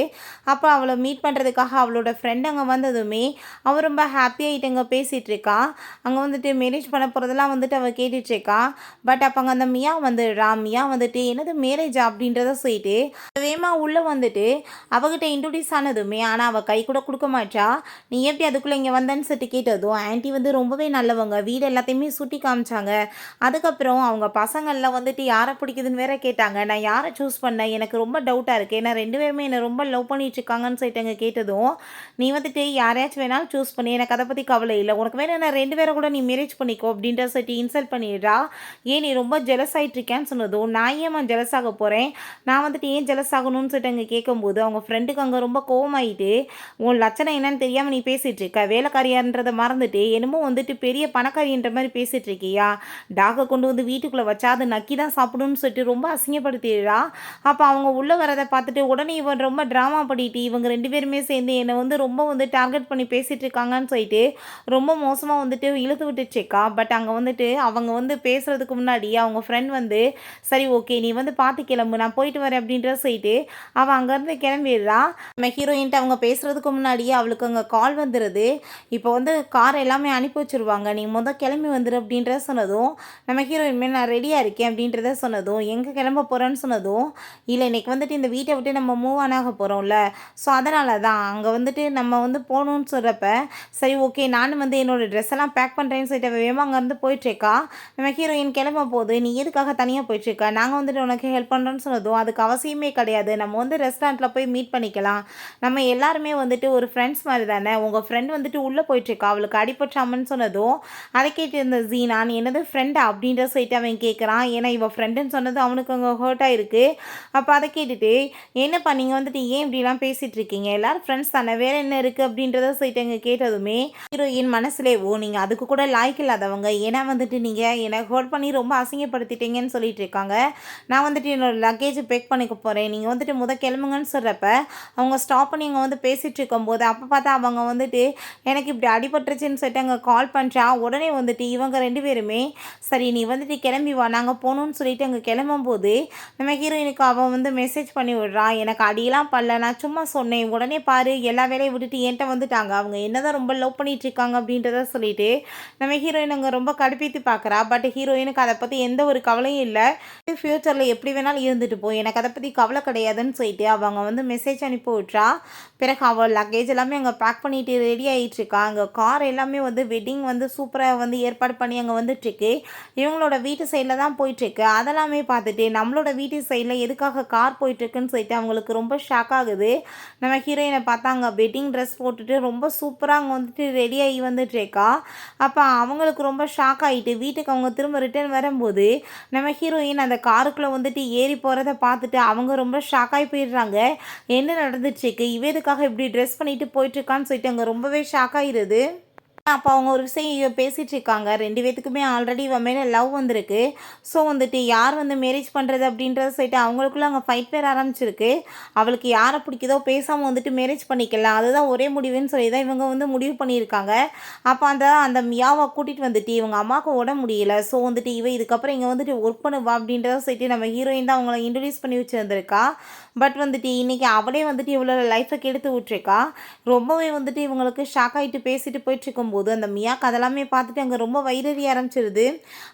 அப்போ அவளை மீட் பண்ணுறதுக்காக அவளோட ஃப்ரெண்ட் அங்கே வந்ததுமே அவள் ரொம்ப ஹாப்பியாகிட்டு அங்கே பேசிகிட்டு இருக்கா. அங்கே வந்துட்டு மேரேஜ் பண்ண போகிறதெல்லாம் வந்துட்டு அவள் கேட்டுட்ருக்கா. பட் அப்போ அங்கே அந்த மியா வந்துடுறா. மியா வந்துட்டு என்னது மேரேஜா அப்படின்றத சொல்லிட்டு வேமா உள்ளே வந்துட்டு அவகிட்ட இன்ட்ரடியூஸ் ஆனதுமே, ஆனால் அவள் கை கூட கொடுக்க மாட்டா. நீ எப்படி அதுக்குள்ளே இங்கே வந்தேன்னு சொல்லிட்டு கேட்டதும், ஆன்ட்டி வந்து ரொம்பவே நல்லவங்க, வீடு எல்லாத்தையுமே சுட்டி காமிச்சாங்க, அதுக்கப்புறம் அவங்க பசங்களில் வந்துட்டு யாரை பிடிக்குதுன்னு வேற கேட்டாங்க, நான் யாரை சூஸ் பண்ணேன், எனக்கு ரொம்ப டவுட்டாக இருக்குது, ஏன்னா 2 பேருமே என்னை ரொம்ப லவ் பண்ணிட்டு இருக்காங்கன்னு சொல்லிட்டு அங்கே கேட்டதும், நீ வந்துட்டு யாரையாச்சும் வேணாலும் சூஸ் பண்ணி, எனக்கு அதை பற்றி கவலை இல்லை, உனக்கு வேணும் நான் 2 பேரை கூட நீ மேரேஜ் பண்ணிக்கோ அப்படின்ற சொல்லிட்டு இன்சல்ட் பண்ணிடுறா. ஏன் நீ ரொம்ப ஜெலஸ் ஆகிட்டு இருக்கேன்னு சொன்னதும், நான் ஏன் ஜெலஸ் ஆக போகிறேன், நான் வந்துட்டு ஏன் ஜெலஸ் ஆகணும்னு சொல்லிட்டு அங்கே கேட்கும்போது அவங்க ஃப்ரெண்டுக்கு அங்கே ரொம்ப கோவமாயிட்டு, உன் லட்சணம் என்னன்னு தெரியாமல் நீ பேசிகிட்டு இருக்க, வேலைக்காரியான்றதை மறந்துட்டு என்னமோ வந்துட்டு பெரிய பணக்காரின்ற மாதிரி பேசிகிட்டு இருக்கியா, டாகை கொண்டு வந்து வீட்டுக்குள்ளே வச்சா அது நக்கி தான் சாப்பிடும்னு சொல்லிட்டு ரொம்ப அசிங்கப்படுத்திடுறா. அப்போ அவங்க உள்ளே வரதை பார்த்துட்டு உடனே இவன் ரொம்ப ட்ராமா பண்ணிட்டு இவங்க 2 பேருமே சேர்ந்து என்னை வந்து ரொம்ப வந்து டார்கெட் பண்ணி பேசிகிட்டு இருக்காங்கன்னு சொல்லிட்டு ரொம்ப மோசமாக வந்துட்டு இழுத்து விட்டுச்சேக்கா. பட் அங்கே வந்துட்டு அவங்க வந்து பேசுகிறதுக்கு முன்னாடி அவங்க ஃப்ரெண்ட் வந்து, சரி ஓகே நீ வந்து பார்த்து கிளம்பு, நான் போயிட்டு வரேன் அப்படின்ற சொல்லிட்டு அவள் அங்கேருந்து கிளம்பிடுறா. நம்ம ஹீரோயின்ட்டு அவங்க பேசுகிறதுக்கு முன்னாடியே அவளுக்கு அங்கே கால் வந்துடுது. இப்போ வந்து கார் எல்லாமே அனுப்பி வச்சுருவாங்க, நீ கிளம்பி வந்துடு அப்படின்ற சொன்னதும், நம்ம ஹீரோயின் மேலே நான் ரெடியாக இருக்கேன் அப்படின்றத சொன்னதும், எங்கே கிளம்ப போகிறேன்னு சொன்னதும், இல்லை இன்றைக்கி வந்துட்டு இந்த வீட்டை விட்டு நம்ம மூவ் ஆன் ஆக போகிறோம்ல, ஸோ அதனால தான் அங்கே வந்துட்டு நம்ம வந்து போகணுன்னு சொல்கிறப்ப, சரி ஓகே நானும் வந்து என்னோடய ட்ரெஸ் எல்லாம் பேக் பண்ணுறேன்னு சொல்லிட்டு வேகமாக அங்கேருந்து போயிட்டுருக்கா. நம்ம ஹீரோயின் கிளம்பும் போது, நீ எதுக்காக தனியாக போயிட்டுருக்க, நாங்கள் வந்துட்டு உனக்கு ஹெல்ப் பண்ணுறோன்னு சொன்னதும், அதுக்கு அவசியமே கிடையாது, நம்ம வந்து ரெஸ்டாரண்ட்டில் போய் மீட் பண்ணிக்கலாம், நம்ம எல்லாருமே வந்துட்டு ஒரு ஃப்ரெண்ட்ஸ் மாதிரி தானே, உங்கள் ஃப்ரெண்ட் வந்துட்டு உள்ளே போயிட்டுருக்கா, அவளுக்கு அடிபட்டாமன்னு சொன்னதும், அதை கேட்டு இருந்த ஜீனான் என்னது ஃப்ரெண்டா அப்படின்ற சொல்லிட்டு அவன் கேட்குறான். ஏன்னா இவன் ஃப்ரெண்டுன்னு சொன்னது அவனுக்கு அங்கே ஹர்ட்டாக இருக்குது. அப்போ அதை கேட்டுட்டு, என்னப்பா நீங்கள் வந்துட்டு ஏன் இப்படிலாம் பேசிகிட்டு இருக்கீங்க, எல்லோரும் ஃப்ரெண்ட்ஸ் தானே, வேறு என்ன இருக்குது அப்படின்றத சொல்லிட்டு அங்கே கேட்டதுமே ஹீரோயின் மனசுலே, ஓ நீங்கள் அதுக்கு கூட லாய்க்கு இல்லாதவங்க, ஏன்னா வந்துட்டு நீங்கள் என்னை ஹர்ட் பண்ணி ரொம்ப அசிங்கப்படுத்திட்டீங்கன்னு சொல்லிட்டு இருக்காங்க, நான் வந்துட்டு என்னோடய லக்கேஜ் பேக் பண்ணிக்க போகிறேன், நீங்கள் வந்துட்டு கிளம்புங்கன்னு சொல்கிறப்ப அவங்க ஸ்டாப் பண்ணி அங்கே வந்து பேசிகிட்டு இருக்கும்போது அப்போ பார்த்தா அவங்க வந்துட்டு எனக்கு இப்படி அடிபட்டுருச்சுன்னு சொல்லிட்டு அங்கே கால் பண்ணுறா. உடனே வந்துட்டு இவங்க 2 பேருமே சரி நீ வந்துட்டு கிளம்பி வா நாங்கள் போகணுன்னு சொல்லிட்டு அங்கே கிளம்பும்போது நம்ம ஹீரோயினுக்கு அவன் வந்து மெசேஜ் பண்ணி விடுறா, எனக்கு அடியெல்லாம் பண்ணல, நான் சும்மா சொன்னேன், உடனே பாரு எல்லா வேலையும் விட்டுட்டு என்கிட்ட வந்துட்டாங்க, அவங்க என்னதான் ரொம்ப லவ் பண்ணிட்டு இருக்காங்க அப்படின்றத சொல்லிட்டு நம்ம ஹீரோயின் அங்கே ரொம்ப கடுப்பித்து பார்க்குறா. பட் ஹீரோயினுக்கு அதை பற்றி எந்த ஒரு கவலையும் இல்லை, ஃப்யூச்சரில் எப்படி வேணாலும் இருந்துட்டு போய் எனக்கு அதை பற்றி கவலை கிடையாதுன்னு சொல்லிட்டு அவங்க வந்து மெசேஜ் அனுப்பி விட்றா. பிறகு அவள் லக்கேஜ் எல்லாமே அங்கே பேக் பண்ணிட்டு ரெடி ஆகிட்டுருக்கா. அங்கே கார் எல்லாமே வந்து வெட்டிங் வந்து சூப்பராக வந்து ஏற்பாடு பண்ணி அங்கே வந்துட்டுருக்கு. இவங்களோட வீட்டு சைடில் தான் போயிட்டுருக்கு. அதெல்லாமே பார்த்துட்டு நம்மளோட வீட்டு சைடில் எதுக்காக கார் போயிட்டுருக்குன்னு சொல்லிட்டு அவங்களுக்கு ரொம்ப ஷாக் ஆகுது. நம்ம ஹீரோயினை பார்த்தா அங்கே வெட்டிங் ட்ரெஸ் போட்டுட்டு ரொம்ப சூப்பராக அங்கே வந்துட்டு ரெடியாகி வந்துட்டுருக்கா. அப்போ அவங்களுக்கு ரொம்ப ஷாக் ஆகிட்டு வீட்டுக்கு அவங்க திரும்ப ரிட்டர்ன் வரும்போது நம்ம ஹீரோயின் ஹீரோயின் அந்த காருக்குள்ளே வந்துட்டு ஏறி போகிறத பார்த்துட்டு அவங்க ரொம்ப ஷாக்காகி போயிடுறாங்க. என்ன நடந்துட்டுருக்கு, இவ எதுக்காக இப்படி ட்ரெஸ் பண்ணிட்டு போயிட்டுருக்கான்னு சொல்லிட்டு அங்கே ரொம்பவே ஷாக் ஆயிருது. அப்போ அவங்க ஒரு விஷயம் பேசிகிட்டு இருக்காங்க. 2 பேத்துக்குமே ஆல்ரெடி இவன் மேலே லவ் வந்திருக்கு. ஸோ வந்துட்டு யார் வந்து மேரேஜ் பண்ணுறது அப்படின்றத சொல்லிட்டு அவங்களுக்குள்ள அங்கே ஃபைட் வேற ஆரம்பிச்சிருக்கு. அவளுக்கு யாரை பிடிக்குதோ பேசாமல் வந்துட்டு மேரேஜ் பண்ணிக்கலாம், அதுதான் ஒரே முடிவுன்னு சொல்லி தான் இவங்க வந்து முடிவு பண்ணியிருக்காங்க. அப்போ அந்த அந்த மியாவை கூட்டிகிட்டு வந்துட்டு இவங்க அம்மாவுக்கு உடம்பு முடியல. ஸோ வந்துட்டு இவ இதுக்கப்புறம் இங்கே வந்துட்டு ஒர்க் பண்ணுவா அப்படின்றத சொல்லிட்டு நம்ம ஹீரோயின் தான் அவங்கள இன்ட்ரடியூஸ் பண்ணி வச்சுருந்துருக்கா. பட் வந்துட்டு இன்றைக்கி அவளே வந்துட்டு இவளோட லைஃப்பை கெடுத்து விட்ருக்கா. ரொம்பவே வந்துட்டு இவங்களுக்கு ஷாக் ஆகிட்டு பேசிட்டு போயிட்டுருக்கும்போது அந்த மியாக்கு அதெல்லாமே பார்த்துட்டு அங்கே ரொம்ப வயிறறி ஆரம்பிச்சிருது.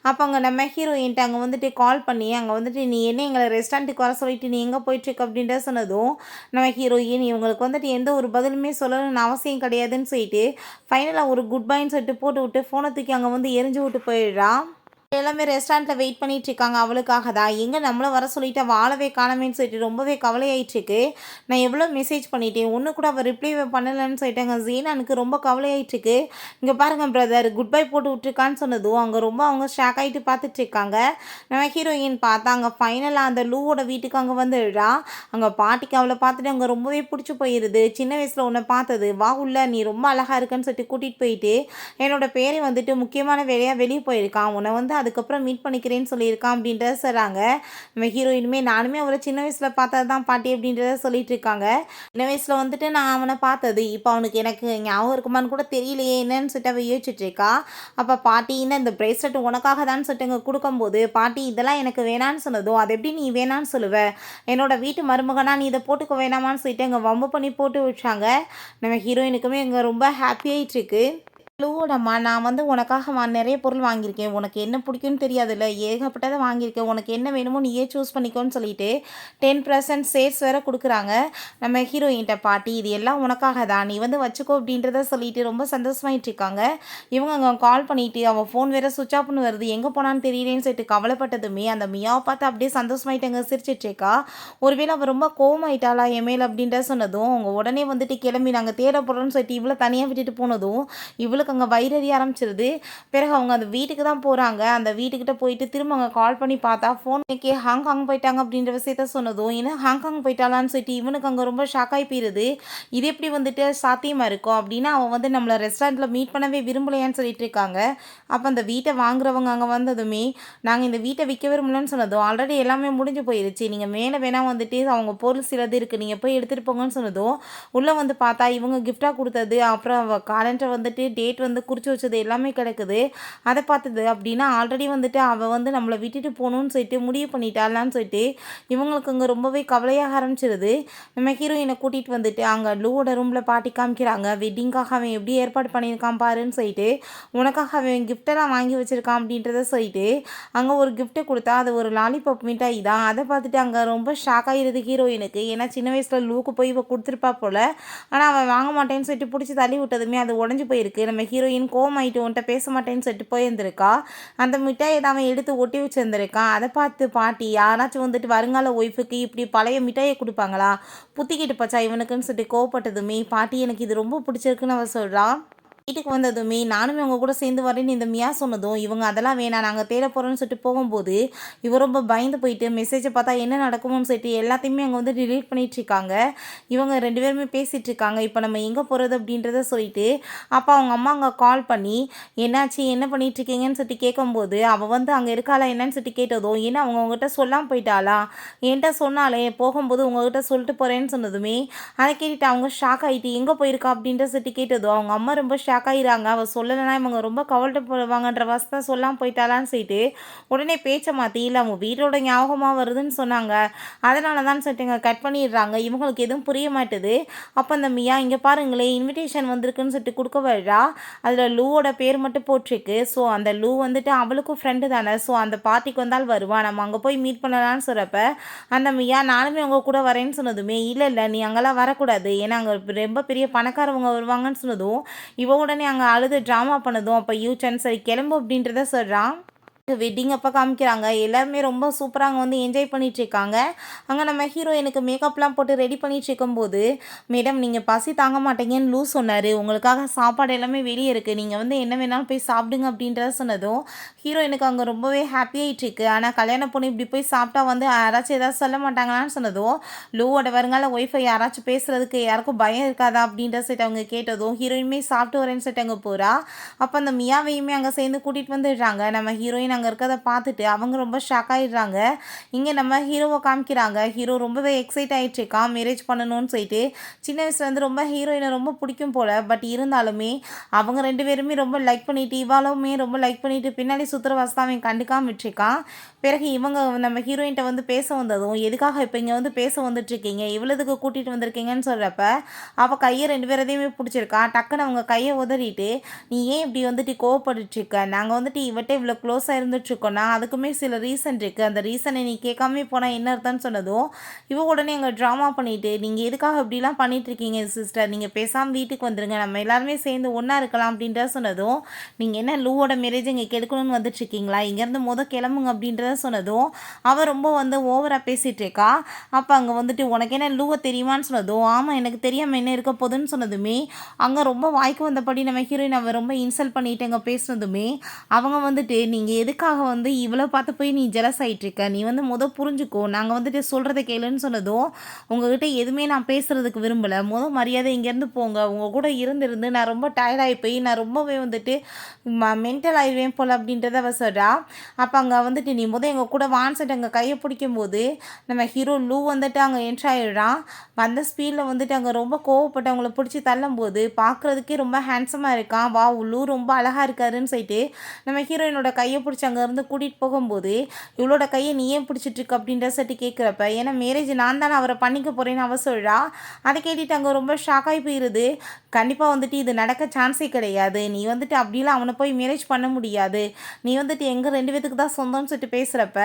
அப்போ அங்கே நம்ம ஹீரோயின்ட்டு அங்கே வந்துட்டு கால் பண்ணி அங்கே வந்துட்டு நீ என்ன எங்களை ரெஸ்டாரண்ட்டுக்கு வர சொல்லிட்டு நீ எங்கே போயிட்டுருக்க அப்படின்ற சொன்னதும் நம்ம ஹீரோயின் இவங்களுக்கு வந்துட்டு எந்த ஒரு பதிலுமே சொல்லணும்னு அவசியம் கிடையாதுன்னு சொல்லிட்டு ஃபைனலாக ஒரு குட் பைன்னு சொல்லிட்டு போட்டு விட்டு ஃபோனை தூக்கி அங்கே வந்து எரிஞ்சு விட்டு போயிடுறா. எல்லாமே ரெஸ்டாரண்ட்டில் வெயிட் பண்ணிட்டு இருக்காங்க அவளுக்காக தான். எங்கே நம்மளை வர சொல்லிட்டு அவள் ஆளவே காணமேன்னு சொல்லிட்டு ரொம்பவே கவலையாயிட்டுருக்கு. நான் எவ்வளோ மெசேஜ் பண்ணிட்டேன், ஒன்று கூட அவள் ரிப்ளை பண்ணலன்னு சொல்லிட்டாங்க. ஜீனானுக்கு ரொம்ப கவலையாயிட்டுருக்கு. இங்கே பாருங்கள் பிரதர், குட் பை போட்டு விட்டுருக்கான்னு சொன்னதும் அங்கே ரொம்ப அவங்க ஷாக் ஆகிட்டு பார்த்துட்டு இருக்காங்க. நம்ம ஹீரோயின் பார்த்தா அங்கே ஃபைனலாக அந்த லூவோட வீட்டுக்கு அங்கே வந்துடுறா. அங்கே பாட்டிக்கு அவளை பார்த்துட்டு அங்கே ரொம்பவே பிடிச்சி போயிடுது. சின்ன வயசில் உன்னை பார்த்தது, வா உள்ள நீ ரொம்ப அழகாக இருக்குன்னு சொல்லிட்டு கூட்டிகிட்டு போயிட்டு என்னோட பேரை வந்துட்டு முக்கியமான வேலையாக வெளியே போயிருக்கான், உன்னை வந்து அதுக்கப்புறம் மீட் பண்ணிக்கிறேன்னு சொல்லியிருக்கான் அப்படின்றத சொல்கிறாங்க. நம்ம ஹீரோயினுமே நானுமே அவரை சின்ன வயசில் பார்த்தது தான் பாட்டி அப்படின்றத சொல்லிட்டு இருக்காங்க. சின்ன வயசில் வந்துட்டு நான் அவனை பார்த்தது, இப்போ அவனுக்கு எனக்கு ஞாபகம் இருக்குமான்னு கூட தெரியலையே என்னன்னு சொல்லிட்டு அவள் யோசிச்சுட்டு இருக்கா. அப்போ பாட்டின்னு இந்த ப்ரேஸ்லெட் உனக்காக தான் சொல்லிட்டு இங்கே கொடுக்கும்போது பாட்டி இதெல்லாம் எனக்கு வேணான்னு சொன்னதும் அது எப்படி நீ வேணான்னு சொல்லுவ, என்னோட வீட்டு மருமகனா நீ இதை போட்டுக்க வேணாமான்னு சொல்லிட்டு இங்கே வம்பு பண்ணி போட்டு வச்சாங்க. நம்ம ஹீரோயினுக்குமே இங்கே ரொம்ப ஹாப்பியாகிட்டு இருக்கு. லூவோடம்மா நான் வந்து உனக்காக நிறைய பொருள் வாங்கியிருக்கேன், உனக்கு என்ன பிடிக்கும்னு தெரியாதுல்ல, ஏகப்பட்டதை வாங்கியிருக்கேன், உனக்கு என்ன வேணுமோ நீயே சூஸ் பண்ணிக்கோன்னு சொல்லிட்டு 10% ஷேர்ஸ் வேறு கொடுக்குறாங்க நம்ம ஹீரோயின்ட்ட. பாட்டி இது எல்லாம் உனக்காக தான், நீ வந்து வச்சுக்கோ அப்படின்றத சொல்லிட்டு ரொம்ப சந்தோஷமாயிட்டு இருக்காங்க. இவங்க அங்கே கால் பண்ணிவிட்டு அவள் ஃபோன் வேறு சுவிச் ஆஃப்னு வருது, எங்கே போனான்னு தெரியலேன்னு சொல்லிட்டு கவலைப்பட்டதுமே அந்த மியாவை பார்த்து அப்படியே சந்தோஷமாயிட்டு அங்கே சிரிச்சிட்ருக்கா. ஒருவேளை அவள் ரொம்ப கோவமாயிட்டாளா என் மேல் அப்படின்ற சொன்னதும் அவங்க உடனே வந்துட்டு கிளம்பி நாங்கள் தேட போகிறோன்னு சொல்லிட்டு இவ்வளோ தனியாக விட்டுட்டு போனதும் இவ்வளோ அங்கே வயிறறிய ஆரம்பிச்சிருது. பிறகு அவங்க அந்த வீட்டுக்கு தான் போகிறாங்க. அந்த வீட்டுக்கிட்ட போயிட்டு திரும்ப அவங்க கால் பண்ணி பார்த்தா ஃபோன் இன்னைக்கு ஹாங்காங் போயிட்டாங்க அப்படின்ற விஷயத்த சொன்னதும் ஏன்னா ஹாங்காங் போயிட்டாலான்னு சொல்லிட்டு இவனுக்கு அங்கே ரொம்ப ஷாக் ஆகி போயிடுது. இது எப்படி வந்துட்டு சாத்தியமாக இருக்கும் அப்படின்னா அவன் வந்து நம்மளை ரெஸ்டாரண்ட்டில் மீட் பண்ணவே விரும்பலையான்னு சொல்லிட்டு இருக்காங்க. அப்போ அந்த வீட்டை வாங்குறவங்க அங்கே வந்ததுமே நாங்கள் இந்த வீட்டை விற்க விரும்பலன்னு சொன்னதும் ஆல்ரெடி எல்லாமே முடிஞ்சு போயிடுச்சு, நீங்கள் மேலே வேணால் வந்துட்டு அவங்க பொருள் சிலது இருக்குது நீங்கள் போய் எடுத்துகிட்டு போங்கன்னு சொன்னதும் உள்ளே வந்து பார்த்தா இவங்க கிஃப்டாக கொடுத்தது அப்புறம் அவள் காலண்டரை வந்துட்டு டேட் வந்து குறித்து வச்சது எல்லாமே கிடக்குது. அதை பார்த்தது அப்படின்னா ஆல்ரெடி வந்துட்டு அவள் வந்து நம்மளை விட்டுட்டு போகணுன்னு சொல்லிட்டு முடிவு பண்ணிட்டாளான்னு சொல்லிட்டு இவங்களுக்கு அங்கே ரொம்பவே கவலையாக ஆரம்பிச்சிருது. நம்ம ஹீரோயினை கூட்டிகிட்டு வந்துட்டு அங்கே லூவோட ரூமில் பாட்டி காமிக்கிறாங்க. வெட்டிங்காக அவன் எப்படி ஏற்பாடு பண்ணியிருக்கான் பாருன்னு சொல்லிட்டு உனக்காக அவன் கிஃப்டெல்லாம் வாங்கி வச்சுருக்கான் அப்படின்றத சொல்லிட்டு அங்கே ஒரு கிஃப்ட்டை கொடுத்தா அது ஒரு லாலிபாப் மிட்டாய் தான். அதை பார்த்துட்டு அங்கே ரொம்ப ஷாக் ஆகிடுது ஹீரோயினுக்கு. ஏன்னா சின்ன வயசில் லூக்கு போய் இவள் கொடுத்துருப்பா போல், ஆனால் அவன் வாங்க மாட்டேன்னு சொல்லிட்டு பிடிச்சி தள்ளி விட்டதுமே அது உடஞ்சி போயிருக்கு. நம்ம ஹீரோயின் கோமாயிட்டு உன்ட்ட பேச மாட்டேன்னு சொல்லிட்டு போயிருந்திருக்கா. அந்த மிட்டாயை தான் அவன் எடுத்து ஒட்டி வச்சுருந்துருக்கான். அதை பார்த்து பாட்டி யாராச்சும் வந்துட்டு வருங்கால ஒய்ஃபுக்கு இப்படி பழைய மிட்டாயை கொடுப்பாங்களா, புத்திக்கிட்டு போச்சா இவனுக்குன்னு சொல்லிட்டு கோவப்பட்டதுமே பாட்டி எனக்கு இது ரொம்ப பிடிச்சிருக்குன்னு அவள் சொல்கிறான். வீட்டுக்கு வந்ததுமே நானுமே அவங்க கூட சேர்ந்து வரேன்னு இந்த மியா சொன்னதும் இவங்க அதெல்லாம் வேணாம் நாங்கள் தேட போகிறோன்னு சொல்லிட்டு போகும்போது இவ ரொம்ப பயந்து போயிட்டு மெசேஜை பார்த்தா என்ன நடக்குமோன்னு சொல்லிட்டு எல்லாத்தையுமே அங்கே வந்து டிலீட் பண்ணிட்டு இருக்காங்க. இவங்க 2 பேருமே பேசிகிட்டு இருக்காங்க. இப்போ நம்ம எங்கே போகிறது அப்படின்றத சொல்லிட்டு அப்போ அவங்க அம்மா அங்கே கால் பண்ணி என்னாச்சு என்ன பண்ணிட்டு இருக்கீங்கன்னு சொல்லிட்டு கேட்கும்போது அவள் வந்து அங்கே இருக்காளா என்னன்னு சொல்லிட்டு கேட்டதும் ஏன்னா அவங்க உங்ககிட்ட சொல்லாமல் போயிட்டாளா, என்கிட்ட சொன்னாலே போகும்போது உங்ககிட்ட சொல்லிட்டு போகிறேன்னு சொன்னதுமே அதை கேட்டுட்டு அவங்க ஷாக் ஆகிட்டு எங்கே போயிருக்கா அப்படின்ற சொல்லிட்டு கேட்டதும் அவங்க அம்மா ரொம்ப ஷாக் ஆகிடுறாங்க. அவள் சொல்லலைன்னா இவங்க ரொம்ப கவலைப்படுவாங்கன்ற வாசத்தை சொல்லாமல் போயிட்டாலான்னு சொல்லிட்டு உடனே பேச்சை மாற்றி இல்லை அவங்க வீட்டோட ஞாபகமாக வருதுன்னு சொன்னாங்க, அதனால தான் சொல்லிட்டு இங்கே கட் பண்ணிடுறாங்க. இவங்களுக்கு எதுவும் புரிய மாட்டுது. அப்போ அந்த மியா இங்கே பாருங்களேன் இன்விடேஷன் வந்திருக்குன்னு சொல்லிட்டு கொடுக்க வர்றா. அதில் லூவோட பேர் மட்டும் போட்டிருக்கு. ஸோ அந்த லூ வந்துட்டு அவளுக்கும் ஃப்ரெண்டு தானே, ஸோ அந்த பார்ட்டிக்கு வந்தால் வருவா, நம்ம அங்கே போய் மீட் பண்ணலான்னு சொல்கிறப்ப அந்த மியா நானுமே அவங்க கூட வரேன்னு சொன்னதுமே இல்லை இல்லை நீ அங்கெல்லாம் வரக்கூடாது, ஏன்னா அங்கே ரொம்ப பெரிய பணக்காரவங்க வருவாங்கன்னு சொன்னதும் இவ உடனே அங்கே அழுது ட்ராமா பண்ணதும் அப்போ யூச்சன் சரி கிளம்பு அப்படின்றத சொல்கிறான். வெட்டிங் அப்போ காமிக்கிறாங்க. எல்லாருமே ரொம்ப சூப்பரா அங்க வந்து என்ஜாய் பண்ணிட்டுருக்காங்க. அங்க நம்ம ஹீரோயினுக்கு மேக்கப்லாம் போட்டு ரெடி பண்ணிட்டுருக்கும்போது, "மேடம் நீங்க பசி தாங்க மாட்டீங்கன்னு லூ சொன்னாரு. உங்களுக்காக சாப்பாடு எல்லாமே வெளிய இருக்கு. நீங்க வந்து என்ன வேணாலும் போய் சாப்பிடுங்க" அப்படின்றத சொன்னதும், ஹீரோயினுக்கு அங்க ரொம்பவே ஹாப்பி ஆயிட்டுருக்கு. ஆனா கல்யாண பொண்ணு இப்படி போய் சாப்பிட்டா வந்து யாராச்சும் ஏதாவது சொல்ல மாட்டாங்களான்னு சொன்னதும், லூவோட வருங்கால ஒய்ஃபை யாராச்சும் பேசுறதுக்கு யாருக்கும் பயம் இருக்காதா? அப்படின்ற சொல்லிட்டு அவங்க கேட்டதும், ஹீரோயினுமே சாப்பிட்டு வரேன்னு சொல்லிட்டு அங்க போறா. அப்ப அந்த மியாவையுமே அங்க சேர்ந்து கூட்டிட்டு வந்துடுறாங்க. நம்ம ஹீரோயின் அங்க இருக்கறத பார்த்துட்டு அவங்க ரொம்ப ஷாக் ஆயிடுறாங்க. இங்க நம்ம ஹீரோவ காமிக்கிறாங்க. ஹீரோ ரொம்பவே எக்ஸைட் ஆயிட்டு இருக்கான் மேரேஜ் பண்ணணும்னு சொல்லிட்டு. சின்ன வயசுல இருந்து ரொம்ப ஹீரோயின ரொம்ப பிடிக்கும் போல. பட் இருந்தாலுமே அவங்க 2 பேருமே ரொம்ப லைக் பண்ணிட்டு, இவாளுமே ரொம்ப லைக் பண்ணிட்டு பின்னாடி சுத்துற வாசத்த அவன் கண்டுக்காம விட்டுருக்கான். பிறகு இவங்க நம்ம ஹீரோயின்ட்ட வந்து பேச வந்ததும், "எதுக்காக இப்ப இங்க வந்து பேச வந்துட்டுருக்கீங்க? இவ்வளதுக்கு கூட்டிட்டு வந்திருக்கீங்கன்னு" சொல்றப்ப, அவ கைய 2 பேரதையுமே புடிச்சிருக்கா. டக்குனு அவங்க கைய உதறிட்டு, "நீ ஏன் இப்படி வந்துட்டு கோவப்பட்டுட்டு இருக்க? நாங்க வந்துட்டு இவட்ட இவ்வளோ க்ளோஸா இருந்துட்டுருக்கோம்னா, அதுக்குமே சில ரீசன் இருக்கு. அந்த ரீசனை நீ கேட்காமயே போனா என்ன அர்த்தம்னு" சொன்னதும், இவ உடனே அங்க ட்ராமா பண்ணிட்டு, "நீங்க எதுக்காக இப்படிலாம் பண்ணிட்டுருக்கீங்க சிஸ்டர்? நீங்க பேசாம வீட்டுக்கு வந்துருங்க. நம்ம எல்லாருமே சேர்ந்து ஒண்ணா இருக்கலாம்" அப்படின்றத சொன்னதும், "நீங்க என்ன லூவோட மேரேஜ இங்க கெடுக்கணும்னு வந்துட்டுருக்கீங்களா? இங்கேருந்து கிளம்புங்க" அப்படின்றத சொன்னதும், அவ ரொம்ப வந்து ஓவரா பேசிட்டு இருக்கா. அப்ப அங்க வந்துட்டு, "உனக்கு என்ன லூவ தெரியுமான்னு" சொன்னதும், "ஆமா எனக்கு தெரியாம என்ன இருக்க போதுன்னு" சொன்னதுமே, அங்க ரொம்ப வாய்க்கு வந்தபடி நம்ம ஹீரோயின் அவ ரொம்ப இன்சல்ட் பண்ணிட்டு அங்க பேசுனதுமே, அவங்க வந்துட்டு, "நீங்க எதுக்காக வந்து இவள பார்த்து போய் நீ ஜெலஸ் ஆயிட்டுருக்க? நீ வந்து புரிஞ்சுக்கோ. நாங்க வந்துட்டு சொல்றத கேளுன்னு" சொன்னதும், "உங்ககிட்ட எதுவுமே நான் பேசுறதுக்கு விரும்பல. மரியாதை இங்கேருந்து போங்க. உங்க கூட இருந்து இருந்து நான் ரொம்ப டயர்ட் ஆயி போய் நான் ரொம்பவே வந்துட்டு மென்டல் ஆயிருவேன் போல" அப்படின்றத அவ சொல்றா. அப்ப அங்க வந்துட்டு, "நீ எங்க கூட வான்னு" சொல்லிட்டு அங்க கைய பிடிக்கும்போது, நம்ம ஹீரோ லூ வந்துட்டு அங்க என்ட்ரு ஆயிடுறான். வந்த ஸ்பீட்ல வந்துட்டு அங்க ரொம்ப கோவப்பட்டு அவங்கள பிடிச்சு தள்ளும்போது, பார்க்குறதுக்கே ரொம்ப ஹேண்ட்ஸமா இருக்கான். வாவ்! லூ ரொம்ப அழகா இருக்காருன்னு சொல்லிட்டு, நம்ம ஹீரோயினோட கைய பிடிச்சு அங்கேருந்து கூட்டிட்டு போகும்போது, "இவளோட கைய நீ ஏன் பிடிச்சிட்டு இருக்க?" அப்படின்ற சொல்லிட்டு கேட்குறப்ப, "ஏன்னா மேரேஜ் நான் தானே அவர பண்ணிக்க போறேன்னு" அவ சொல்றா. அத கேட்டுட்டு அங்க ரொம்ப ஷாக் ஆயி போயிருது. "கண்டிப்பா வந்துட்டு இது நடக்க சான்ஸே கிடையாது. நீ வந்துட்டு அப்படிலாம் அவன போய் மேரேஜ் பண்ண முடியாது. நீ வந்துட்டு எங்க 2 பேத்துக்கு தான் சொந்தம்னு" சொல்லிட்டு பேசுறப்ப,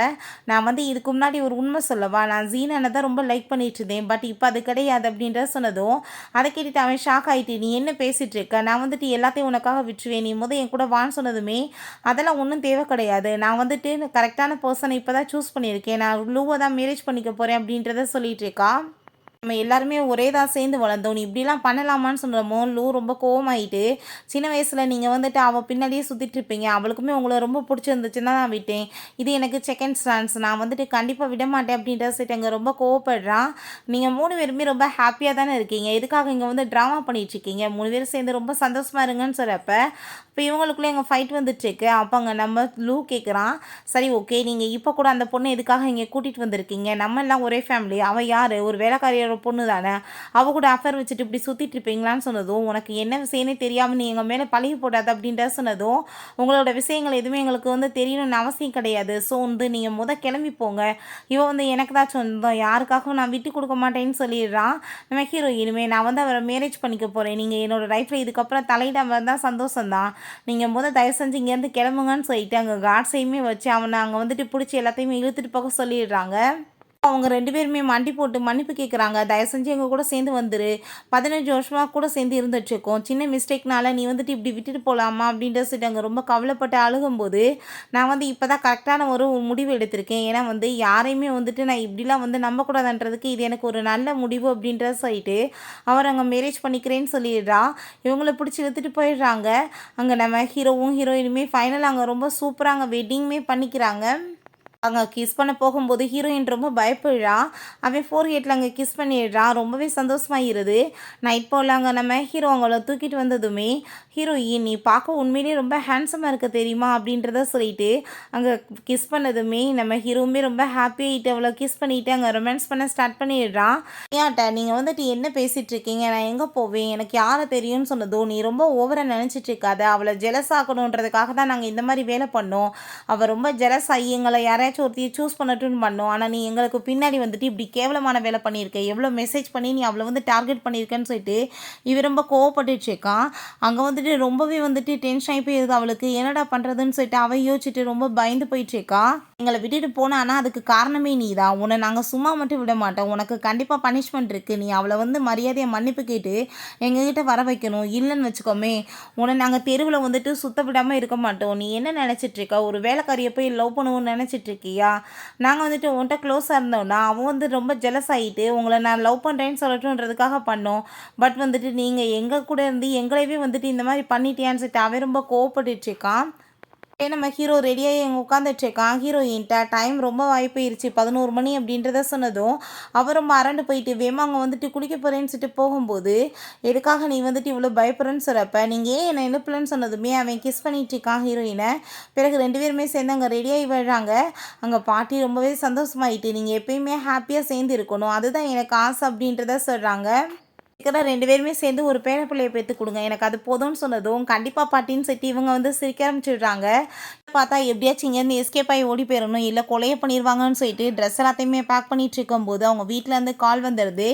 "நான் வந்து இதுக்கு முன்னாடி ஒரு உண்மை சொல்லவா? நான் ஜீனன தான் ரொம்ப லைக் பண்ணிட்டு இருந்தேன். பட் இப்ப அது கிடையாது" அப்படின்றத சொன்னதும், அத கேட்டுட்டு அவன் ஷாக் ஆயிட்டு, "நீ என்ன பேசிட்டு இருக்க? நான் வந்துட்டு எல்லாத்தையும் உனக்காக விட்டுருவேன். நீ என் கூட வான்னு" சொன்னதுமே, "அதெல்லாம் ஒண்ணும் தேவை கிடையாது. நான் வந்துட்டு கரெக்ட்டான பெர்சன இப்ப தான் சூஸ் பண்ணியிருக்கேன். நான் லுவ தான் மேரேஜ் பண்ணிக்க போறேன்" அப்படின்றத சொல்லிட்டு இருக்கா. நம்ம எல்லாருமே ஒரே தான் சேர்ந்து வளர்ந்தோம். நீ இப்படிலாம் பண்ணலாமான்னு சொன்னமோ, லூ ரொம்ப கோவமாயிட்டு, "சின்ன வயசுல நீங்க வந்துட்டு அவ பின்னாடியே சுத்திட்டு இருப்பீங்க. அவளுக்குமே உங்கள ரொம்ப புடிச்சிருந்துச்சுன்னு தான் நான் விட்டேன். இது எனக்கு செகண்ட் சான்ஸ். நான் வந்துட்டு கண்டிப்பா விடமாட்டேன்" அப்படின்றத சொல்லிட்டு அங்க ரொம்ப கோவப்படுறான். "நீங்க 3 பேருமே ரொம்ப ஹாப்பியா தானே இருக்கீங்க. எதுக்காக இங்க வந்து ட்ராமா பண்ணிட்டு இருக்கீங்க? 3 பேரும் சேர்ந்து ரொம்ப சந்தோஷமா இருங்கன்னு" சொல்றப்ப, இப்ப இவங்களுக்குள்ள எங்க ஃபைட் வந்துட்டுருக்கு. அப்ப அங்க நம்ம லூ கேட்குறான், "சரி ஓகே. நீங்க இப்ப கூட அந்த பொண்ண எதுக்காக இங்க கூட்டிட்டு வந்திருக்கீங்க? நம்ம எல்லாம் ஒரே ஃபேமிலி. அவ யாரு? ஒரு வேலைக்காரியோட பொண்ணு தானே. அவ கூட அஃபேர் வச்சுட்டு இப்படி சுத்திட்டு இருப்பீங்களான்னு" சொன்னதும், "உனக்கு என்ன விஷயம்னே தெரியாம நீ எங்க மேல பழிய போடாத" அப்படின்றத சொன்னதும், "உங்களோட விஷயங்கள் எதுவுமே எங்களுக்கு வந்து தெரியணும்னு அவசியம் கிடையாது. ஸோ வந்து நீங்க கிளம்பி போங்க. இவ வந்து எனக்கு தான் சொந்தம். யாருக்காகவும் நான் விட்டு குடுக்க மாட்டேன்னு" சொல்லிடுறான். நம்ம ஹீரோ, "இனிமே நான் வந்து அவர மேரேஜ் பண்ணிக்க போறேன். நீங்க என்னோட லைஃப்ல இதுக்கப்புறம் தலையிடாம இருந்தா சந்தோஷம் தான். நீங்க தயவு செஞ்சு இங்கேருந்து கிளம்புங்கன்னு" சொல்லிட்டு அங்க காட்ஸையுமே வச்சு அவன அங்க வந்துட்டு புடிச்சு எல்லாத்தையுமே இழுத்துட்டு போக சொல்லிடுறாங்க. அவங்க 2 பேருமே மண்டி போட்டு மன்னிப்பு கேட்குறாங்க. "தயவு செஞ்சு எங்க கூட சேர்ந்து வந்துரு. 15 வருஷமா கூட சேர்ந்து இருந்துட்டுருக்கோம். சின்ன மிஸ்டேக்னால நீ வந்துட்டு இப்படி விட்டுட்டு போலாமா?" அப்படின்ற சொல்லிட்டு அங்க ரொம்ப கவலைப்பட்டு அழுகும்போது, "நான் வந்து இப்ப தான் கரெக்டான ஒரு முடிவு எடுத்திருக்கேன். ஏன்னா வந்து யாரையுமே வந்துட்டு நான் இப்படிலாம் வந்து நம்பக்கூடாதுன்றதுக்கு இது எனக்கு ஒரு நல்ல முடிவு" அப்படின்றத சொல்லிட்டு, அவர் அங்க மேரேஜ் பண்ணிக்கிறேன்னு சொல்லிடுறா. இவங்கள பிடிச்சு இழுத்துட்டு போயிடுறாங்க. அங்க நம்ம ஹீரோவும், ஹீரோயினுமே ஃபைனலா அங்க ரொம்ப சூப்பரா அங்க வெட்டிங்குமே பண்ணிக்கிறாங்க. அங்க கிஸ் பண்ண போகும்போது ஹீரோயின் ரொம்ப பயப்படுறா. அவன் ஃபோர்ஹெட்ல அங்க கிஸ் பண்ணிடுறான். ரொம்பவே சந்தோஷமாயிருது. நைட் போல அங்க நம்ம ஹீரோ அவங்கள தூக்கிட்டு வந்ததுமே, ஹீரோயின், "நீ பார்க்க உண்மையிலேயே ரொம்ப ஹேண்ட்ஸமா இருக்க தெரியுமா?" அப்படின்றத சொல்லிட்டு, அங்க கிஸ் பண்ணதுமே நம்ம ஹீரோவுமே ரொம்ப ஹாப்பி ஆயிட்டு அவள கிஸ் பண்ணிட்டு அங்க ரொமான்ஸ் பண்ண ஸ்டார்ட் பண்ணிடுறான். "ஏன்ட்ட நீங்க வந்துட்டு என்ன பேசிட்டு இருக்கீங்க? நான் எங்க போவேன்? எனக்கு யார தெரியும்னு" சொன்னதும், "நீ ரொம்ப ஓவரா நினைச்சிட்டு இருக்காத. அவள ஜெலஸ் ஆக்கணுன்றதுக்காக தான் நாங்க இந்த மாரி வேலை பண்ணோம். அவ ரொம்ப ஜெலஸ் ஆகி எங்கள யாரையா யாரையாச்சும் ஒருத்தையை சூஸ் பண்ணட்டும்னு பண்ணோம். ஆனால் நீ எங்களுக்கு பின்னாடி வந்துட்டு இப்படி கேவலமான வேலை பண்ணியிருக்க, எவ்வளோ மெசேஜ் பண்ணி நீ அவளை வந்து டார்கெட் பண்ணியிருக்கேன்னு சொல்லிட்டு இவன் ரொம்ப கோவப்பட்டுச்சுக்கான். அங்கே வந்துட்டு ரொம்பவே வந்துட்டு டென்ஷன் ஆகி போயிருது அவளுக்கு. என்னடா பண்ணுறதுன்னு சொல்லிட்டு அவள் யோசிச்சுட்டு ரொம்ப பயந்து போயிடுச்சேக்கா. எங்களை விட்டுட்டு போனான்னா அதுக்கு காரணமே நீ தான். உன்னை நாங்கள் சும்மா மட்டும் விட மாட்டோம். உனக்கு கண்டிப்பாக பனிஷ்மெண்ட் இருக்குது. நீ அவளை வந்து மரியாதையை மன்னிப்பு கேட்டு எங்ககிட்ட வர வைக்கணும். இல்லைன்னு வச்சுக்கோமே, உன்னை நாங்கள் தெருவில் வந்துட்டு சுத்த விடாமல் இருக்க மாட்டோம். நீ என்ன நினச்சிட்ருக்க? ஒரு வேலைக்காரியை போய் லவ் பண்ணுவோன்னு நினச்சிட்ருக்கியா? நாங்கள் வந்துட்டு உன்கிட்ட க்ளோஸாக இருந்தோம்னா அவன் வந்து ரொம்ப ஜெலஸ் ஆகிட்டு உங்களை நான் லவ் பண்ணுறேன்னு சொல்லட்டுன்றதுக்காக பண்ணோம். பட் வந்துட்டு நீங்கள் எங்கள் கூட இருந்து எங்களையவே வந்துட்டு இந்த மாதிரி பண்ணிட்டியான்னு சொல்லிட்டு அவன் ரொம்ப கோவப்பட்டுட்ருக்கான். நம்ம ஹீரோ ரெடியாகி அங்கே உட்காந்துட்ருக்கான். ஹீரோயின்ட்ட டைம் ரொம்ப வாய்ப்பாயிருச்சு, 11 மணி அப்படின்றத சொன்னதும் அவர் ரொம்ப அரண்டு போயிட்டு வேமா அங்கே வந்துட்டு குளிக்க போகிறேன்னு சொல்லிட்டு போகும்போது, எதுக்காக நீ வந்துட்டு இவ்வளோ பயப்படுறேன்னு சொல்கிறப்ப நீங்கள் ஏன் என்னை எழுப்பலன்னு சொன்னதுமே அவன் கிஸ் பண்ணிட்டு இருக்கான் ஹீரோயினை. பிறகு 2 பேருமே சேர்ந்து அங்கே ரெடியாகி விடுறாங்க. அங்கே பாட்டி ரொம்பவே சந்தோஷமாயிட்டு, நீங்கள் எப்பயுமே ஹாப்பியாக சேர்ந்து இருக்கணும், அதுதான் எனக்கு ஆசை அப்படின்றத சொல்கிறாங்க. இருக்கிற 2 பேருமே சேர்ந்து ஒரு பேர பிள்ளைய பெற்று கொடுங்க, எனக்கு அது போதும்னு சொன்னதும் கண்டிப்பாக பாட்டின்னு சொல்லிட்டு இவங்க வந்து சிரிக்க ஆரம்பிச்சிடுறாங்க. பார்த்தா எப்படியாச்சும் இங்கேருந்து எஸ்கேப் ஆகி ஓடி போயிடணும், இல்லை கொலையை பண்ணிடுவாங்கன்னு சொல்லிட்டு ட்ரெஸ் எல்லாத்தையுமே பேக் பண்ணிட்டு இருக்கும்போது அவங்க வீட்டிலேருந்து கால் வந்துடுது.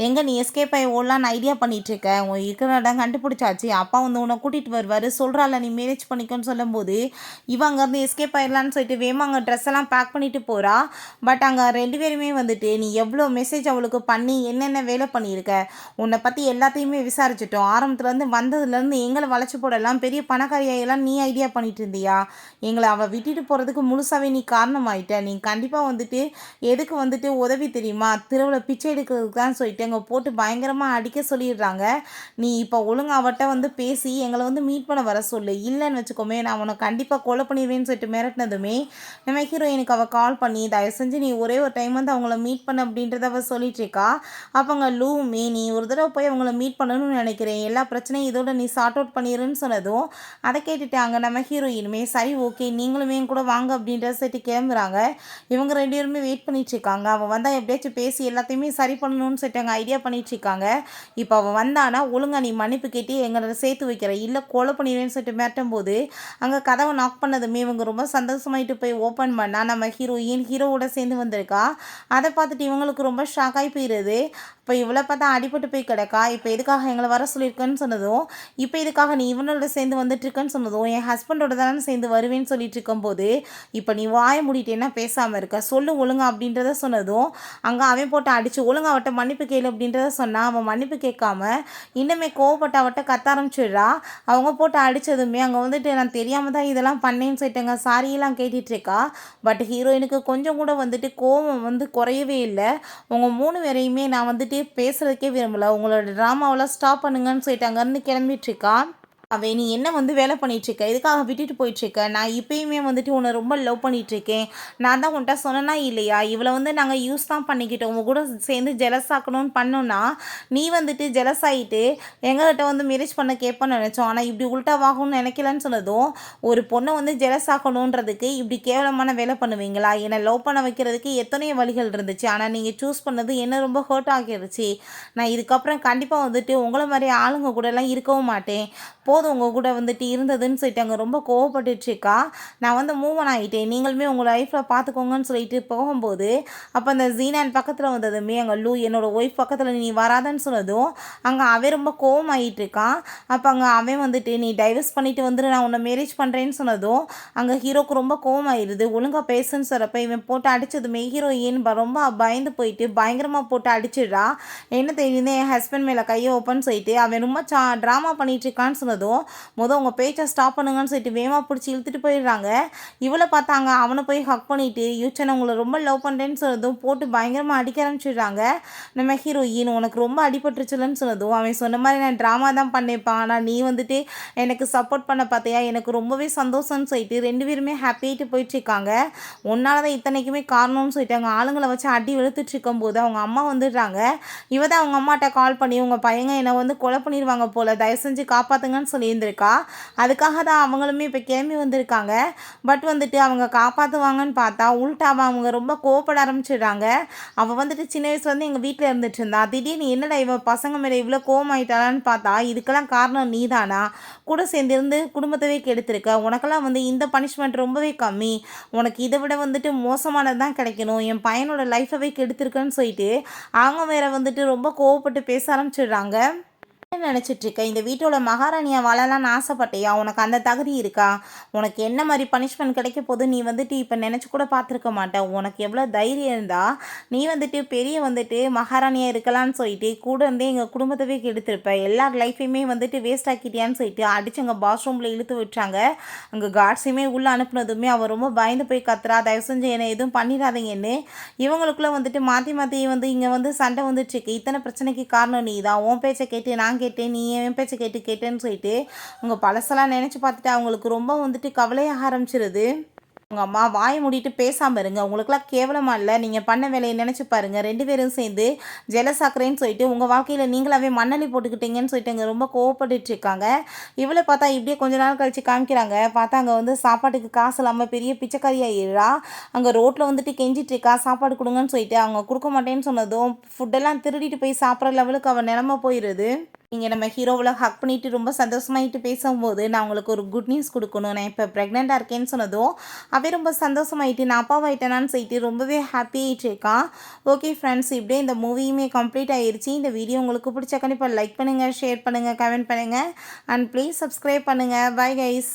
எங்கே நீ எஸ்கேப் ஆகி ஓடலான்னு ஐடியா பண்ணிகிட்ருக்க, உன் இருக்கிற இடம் கண்டுபிடிச்சாச்சு, அப்பா வந்து உன்னை கூட்டிகிட்டு வருவார், சொல்கிறாள் நீ மேரேஜ் பண்ணிக்கோன்னு சொல்லும்போது இவன் அங்கேருந்து எஸ்கேப் ஆகிடலான்னு சொல்லிட்டு வேமா அங்கே ட்ரெஸ் எல்லாம் பேக் பண்ணிட்டு போகிறா. பட் அங்கே 2 பேருமே வந்துட்டு நீ எவ்வளோ மெசேஜ் அவளுக்கு பண்ணி என்னென்ன வேலை பண்ணியிருக்க, உன்னை பற்றி எல்லாத்தையுமே விசாரிச்சிட்டோம், ஆரம்பத்துலேருந்து வந்ததுலேருந்து எங்களை வளைச்சி போடலாம் பெரிய பணக்காரியாயெல்லாம் நீ ஐடியா பண்ணிட்டு இருந்தியா, எங்களை அவள் விட்டுட்டு போகிறதுக்கு முழுசாகவே நீ காரணமாயிட்ட, நீ கண்டிப்பாக வந்துட்டு எதுக்கு வந்துட்டு உதவி தெரியுமா, திருவிழா பிச்சை எடுக்கிறதுக்கு தான் சொல்லிட்டு அங்கே போட்டு பயங்கரமாக அடிக்க சொல்லிடுறாங்க. நீ இப்போ ஒழுங்காக அவட்ட வந்து பேசி எங்களை வந்து மீட் பண்ண வர சொல்லு, இல்லைன்னு வச்சுக்கோமே நான் உனக்கு கண்டிப்பாக கொலை பண்ணிடுவேன்னு சொல்லிட்டு மிரட்டினதுமே நம்ம ஹீரோயினுக்கு அவள் கால் பண்ணி தயவு செஞ்சு நீ ஒரே ஒரு டைம் வந்து அவங்கள மீட் பண்ண அப்படின்றத அவள் சொல்லிட்டு இருக்கா. அப்போங்க லூமி நீ ஒரு தடவை போய் அவங்கள மீட் பண்ணணும்னு நினைக்கிறேன், எல்லா பிரச்சனையும் இதோட நீ சார்ட் அவுட் பண்ணிடுன்னு சொன்னதும் அதை கேட்டுட்டாங்க நம்ம ஹீரோயினுமே சரி ஓகே நீங்களுமே கூட வாங்க அப்படின்ற சைட்டு கிளம்புறாங்க. இவங்க 2 பேருமே வெயிட் பண்ணிட்டுருக்காங்க. அவள் வந்தால் எப்படியாச்சும் பேசி எல்லாத்தையுமே சரி பண்ணணும்னு சொல்லிட்டு அங்கே ஐடியா பண்ணிட்டுருக்காங்க. இப்போ அவள் வந்தானா ஒழுங்கா நீ மன்னிப்பு கேட்டு எங்களை சேர்த்து வைக்கிற, இல்லை கொலை பண்ணிடுவேன்னு சொல்லிட்டு மிரட்டும் போது அங்கே கதவை நாக் பண்ணதுமே இவங்க ரொம்ப சந்தோஷமாயிட்டு போய் ஓப்பன் பண்ணால் நம்ம ஹீரோவோட சேர்ந்து வந்திருக்கா. அதை பார்த்துட்டு இவங்களுக்கு ரொம்ப ஷாக் ஆகி போயிடுது. இப்போ இவ்வளோ பார்த்தா அடிபட்டு போய் கிடக்கா, இப்போ எதுக்காக எங்களை வர சொல்லியிருக்கேன்னு சொன்னதும் இப்போ இதுக்காக நீ இவனோட சேர்ந்து வந்துட்டுருக்கன்னு சொன்னதும் என் ஹஸ்பண்டோட தானே சேர்ந்து வருவேன்னு சொல்லிட்டு இருக்கும்போது இப்போ நீ வாய மூடிட்டேன்னா பேசாமல் இருக்க, சொல்லு ஒழுங்கா அப்படின்றத சொன்னதும் அங்கே அவன் போட்டு அடிச்சு ஒழுங்கா அவட்ட மன்னிப்பு கேளு அப்படின்றத சொன்னான். அவன் மன்னிப்பு கேட்காம இன்னுமே கோவப்பட்ட அவட்ட கத்த ஆரம்பிச்சிடுறா. அவங்க போட்டு அடித்ததுமே அங்கே வந்துட்டு நான் தெரியாமல் தான் இதெல்லாம் பண்ணேன்னு சொல்லிட்டுங்க சாரியெல்லாம் கேட்டுட்ருக்கா. பட் ஹீரோயினுக்கு கொஞ்சம் கூட வந்துட்டு கோவம் வந்து குறையவே இல்லை. உங்கள் 3 பேரையுமே நான் வந்துட்டு பேசுறதுக்கே விரும்பல, உங்களோட ட்ராமாவெல்லாம் ஸ்டாப் பண்ணுங்கன்னு சொல்லிட்டு அங்கேருந்து கிளம்பிட்டுருக்கா. அவன் நீ என்ன வந்து வேலை பண்ணிகிட்ருக்க, எதுக்காக விட்டுட்டு போயிட்டுருக்க, நான் இப்போயுமே வந்துட்டு உன்னை ரொம்ப லவ் பண்ணிகிட்ருக்கேன், நான் தான் உன்ட்ட சொன்னேன்னா இல்லையா, இவளை வந்து நாங்கள் யூஸ் தான் பண்ணிக்கிட்டோம், உங்கள் கூட சேர்ந்து ஜெலஸ் ஆக்கணும்னு பண்ணோன்னா நீ வந்துட்டு ஜெலஸ் ஆகிட்டு எங்கள்கிட்ட வந்து மேரேஜ் பண்ண கேட்பேன்னு நினச்சோம், ஆனால் இப்படி உள்ட்டாவாகும்னு நினைக்கலன்னு சொன்னதும் ஒரு பொண்ணை வந்து ஜெலஸ் ஆக்கணுன்றதுக்கு இப்படி கேவலமான வேலை பண்ணுவீங்களா, என்னை லவ் பண்ண வைக்கிறதுக்கு எத்தனையோ வழிகள் இருந்துச்சு, ஆனால் நீங்கள் சூஸ் பண்ணது என்ன ரொம்ப ஹர்ட் ஆகிருச்சு, நான் இதுக்கப்புறம் கண்டிப்பாக வந்துட்டு உங்களை மாதிரி ஆளுங்க கூடலாம் இருக்கவும் மாட்டேன், போதும் உங்கள் கூட வந்துட்டு இருந்ததுன்னு சொல்லிட்டு அங்கே ரொம்ப கோவப்பட்டுட்ருக்கா. நான் வந்து மூவ் ஆன் ஆகிட்டேன், நீங்களுமே உங்கள் லைஃப்பில் பார்த்துக்கோங்கன்னு சொல்லிட்டு போகும்போது அப்போ அந்த ஜீனான் பக்கத்தில் வந்ததுமே அங்கே என்னோட ஒய்ஃப் பக்கத்தில் நீ வராதன்னு சொன்னதும் அங்கே அவன் ரொம்ப கோவமாகிட்டு இருக்கான். அப்போ அங்கே அவன் வந்துட்டு நீ டைவர்ஸ் பண்ணிட்டு வந்துட்டு நான் உன்னை மேரேஜ் பண்ணுறேன்னு சொன்னதும் அங்கே ஹீரோக்கு ரொம்ப கோவமாயிருது. ஒழுங்காக பேசுன்னு சொல்கிறப்ப இவன் போட்டு அடித்ததுமே ஹீரோயின் ரொம்ப பயந்து போயிட்டு பயங்கரமாக போட்டு அடிச்சிடுறா. என்ன தெரியுது என் ஹஸ்பண்ட் மேலே கையை ஓப்பன்னு சொல்லிட்டு அவன் ரொம்ப ட்ராமா பண்ணிட்டு இருக்கான்னு சொன்னதும் உங்கள் பேச்சை ஸ்டாப் பண்ணுங்கன்னு சொல்லிட்டு வேகமாக பிடிச்சி இழுத்துட்டு போயிடுறாங்க. இவளை பார்த்தாங்க அவனை போய் ஹக் பண்ணிவிட்டு யூச்சனை உங்களை ரொம்ப லவ் பண்ணுறேன்னு சொன்னதும் போட்டு பயங்கரமாக அடிக்க ஆரம்பிச்சிடுறாங்க. நம்ம ஹீரோயின் உனக்கு ரொம்ப அடிபட்டுருச்சுலன்னு சொன்னதும் அவன் சொன்ன மாதிரி நான் ட்ராமா தான் பண்ணேன்ப்பா, ஆனால் நீ வந்துட்டு எனக்கு சப்போர்ட் பண்ண பார்த்தியா, எனக்கு ரொம்பவே சந்தோஷம்னு சொல்லிட்டு 2 பேருமே ஹாப்பியாகிட்டு போயிட்டுருக்காங்க. உன்னால தான் இத்தனைக்குமே காரணம்னு சொல்லிட்டு அவங்க ஆளுங்களை வச்சு அடி வெளுத்துட்டு இருக்கும்போது அவங்க அம்மா வந்துடுறாங்க. இவ தான் அவங்க அம்மாட்ட கால் பண்ணி உங்கள் பையங்க என்னை வந்து கொலை பண்ணிடுவாங்க போல், தயவு செஞ்சு காப்பாற்றுங்கன்னு சொல்லியிருந்திருக்கா. அதுக்காக தான் அவங்களுமே இப்போ கிளம்பி வந்திருக்காங்க. பட் வந்துட்டு அவங்க காப்பாற்றுவாங்கன்னு பார்த்தா உல்டாவா அவங்க ரொம்ப கோவப்பட ஆரம்பிச்சிடுறாங்க. அவள் வந்துட்டு சின்ன வயசுலேருந்து எங்கள் வீட்டில் இருந்துட்டு இருந்தா. திடீர்னு என்னடா இவ பசங்க மேலே இவ்வளோ கோவமாயிட்டாளான்னு பார்த்தா இதுக்கெல்லாம் காரணம் நீதானா? கூட சேர்ந்திருந்து குடும்பத்தவே கெடுத்திருக்க. உனக்கெல்லாம் வந்து இந்த பனிஷ்மெண்ட் ரொம்பவே கம்மி. உனக்கு இதை விட வந்துட்டு மோசமானது தான் கிடைக்கணும். என் பையனோட லைஃபவே கெடுத்திருக்குன்னு சொல்லிட்டு அவங்க வேற வந்துட்டு ரொம்ப கோவப்பட்டு பேச ஆரம்பிச்சிடுறாங்க. என்ன நினச்சிட்டு இருக்க? இந்த வீட்டோட மகாராணியா வாழலாம்னு ஆசைப்பட்டியா? உனக்கு அந்த தகுதி இருக்கா? உனக்கு என்ன மாதிரி பனிஷ்மெண்ட் கிடைக்க போது நீ வந்துட்டு இப்போ நினச்சி கூட பார்த்துருக்க மாட்ட. உனக்கு எவ்வளோ தைரியம் இருந்தா நீ வந்துட்டு பெரிய வந்துட்டு மகாராணியாக இருக்கலாம்னு சொல்லிட்டு கூட இருந்தே எங்கள் குடும்பத்தவே கெடுத்திருப்ப. எல்லார் லைஃபையுமே வந்துட்டு வேஸ்ட் ஆக்கிட்டியான்னு சொல்லிட்டு அடிச்சு எங்கள் பாத்ரூமில் இழுத்து விட்டாங்க. அங்கே கார்ட்ஸையுமே உள்ளே அனுப்புனதுமே அவள் ரொம்ப பயந்து போய் கத்துறா, தயவு செஞ்சு என்னை எதுவும் பண்ணிடாதீங்கன்னு. இவங்களுக்குள்ளே வந்துட்டு மாற்றி மாற்றி வந்து இங்கே வந்து சண்டை வந்துட்டுருக்கு. இத்தனை பிரச்சனைக்கு காரணம் நீ தான். உன் பேச்சை கேட்டு நான் கேட்டேன், நீ என் பேச்சை கேட்டேன்னு சொல்லிட்டு அவங்க பழசெல்லாம் நினச்சி பார்த்துட்டு அவங்களுக்கு ரொம்ப வந்துட்டு கவலையாக ஆரம்பிச்சிருது. உங்கள் அம்மா வாயை மூடிட்டு பேசாமல் இருங்க. உங்களுக்குலாம் கேவலமாக இல்லை? நீங்கள் பண்ண வேலையை நினச்சி பாருங்கள். 2 பேரும் சேர்ந்து ஜெலசாக்குறேன்னு சொல்லிட்டு உங்கள் வாழ்க்கையில் நீங்களாவே மண்ணள்ளி போட்டுக்கிட்டீங்கன்னு சொல்லிட்டு அங்கே ரொம்ப கோவப்பட்டுட்டு இருக்காங்க. இவளை பார்த்தா இப்படியே கொஞ்ச நாள் கழித்து காமிக்கிறாங்க. பார்த்தா அங்கே வந்து சாப்பாட்டுக்கு காசு இல்லாமல் பெரிய பிச்சைக்காரியாக இருறா. அங்கே ரோட்டில் வந்துட்டு கெஞ்சிட்டு இருக்கா, சாப்பாடு கொடுங்கன்னு சொல்லிட்டு. அவங்க கொடுக்க மாட்டேன்னு சொன்னதும் ஃபுட்டெல்லாம் திருடிட்டு போய் சாப்பிட்ற லெவலுக்கு அவள் நிலமை போயிடுது. நீங்கள் நம்ம ஹீரோவில் ஹக் பண்ணிவிட்டு ரொம்ப சந்தோஷமாயிட்டு பேசும்போது நான் உங்களுக்கு ஒரு குட் நியூஸ் கொடுக்கணும். நான் இப்போ ப்ரெக்னெண்ட்டாக இருக்கேன்னு சொன்னதும் அவன் ரொம்ப சந்தோஷமாயிட்டு நான் அப்பாவாயிட்டேனான்னு சொல்லிட்டு ரொம்பவே ஹாப்பி ஆகிட்டு இருக்கான். ஓகே ஃப்ரெண்ட்ஸ், இப்படியே இந்த மூவியுமே கம்ப்ளீட் ஆகிருச்சு. இந்த வீடியோ உங்களுக்கு பிடிச்ச கண்டிப்பாக லைக் பண்ணுங்கள், ஷேர் பண்ணுங்கள், கமெண்ட் பண்ணுங்கள் அண்ட் ப்ளீஸ் சப்ஸ்கிரைப் பண்ணுங்கள். Bye guys.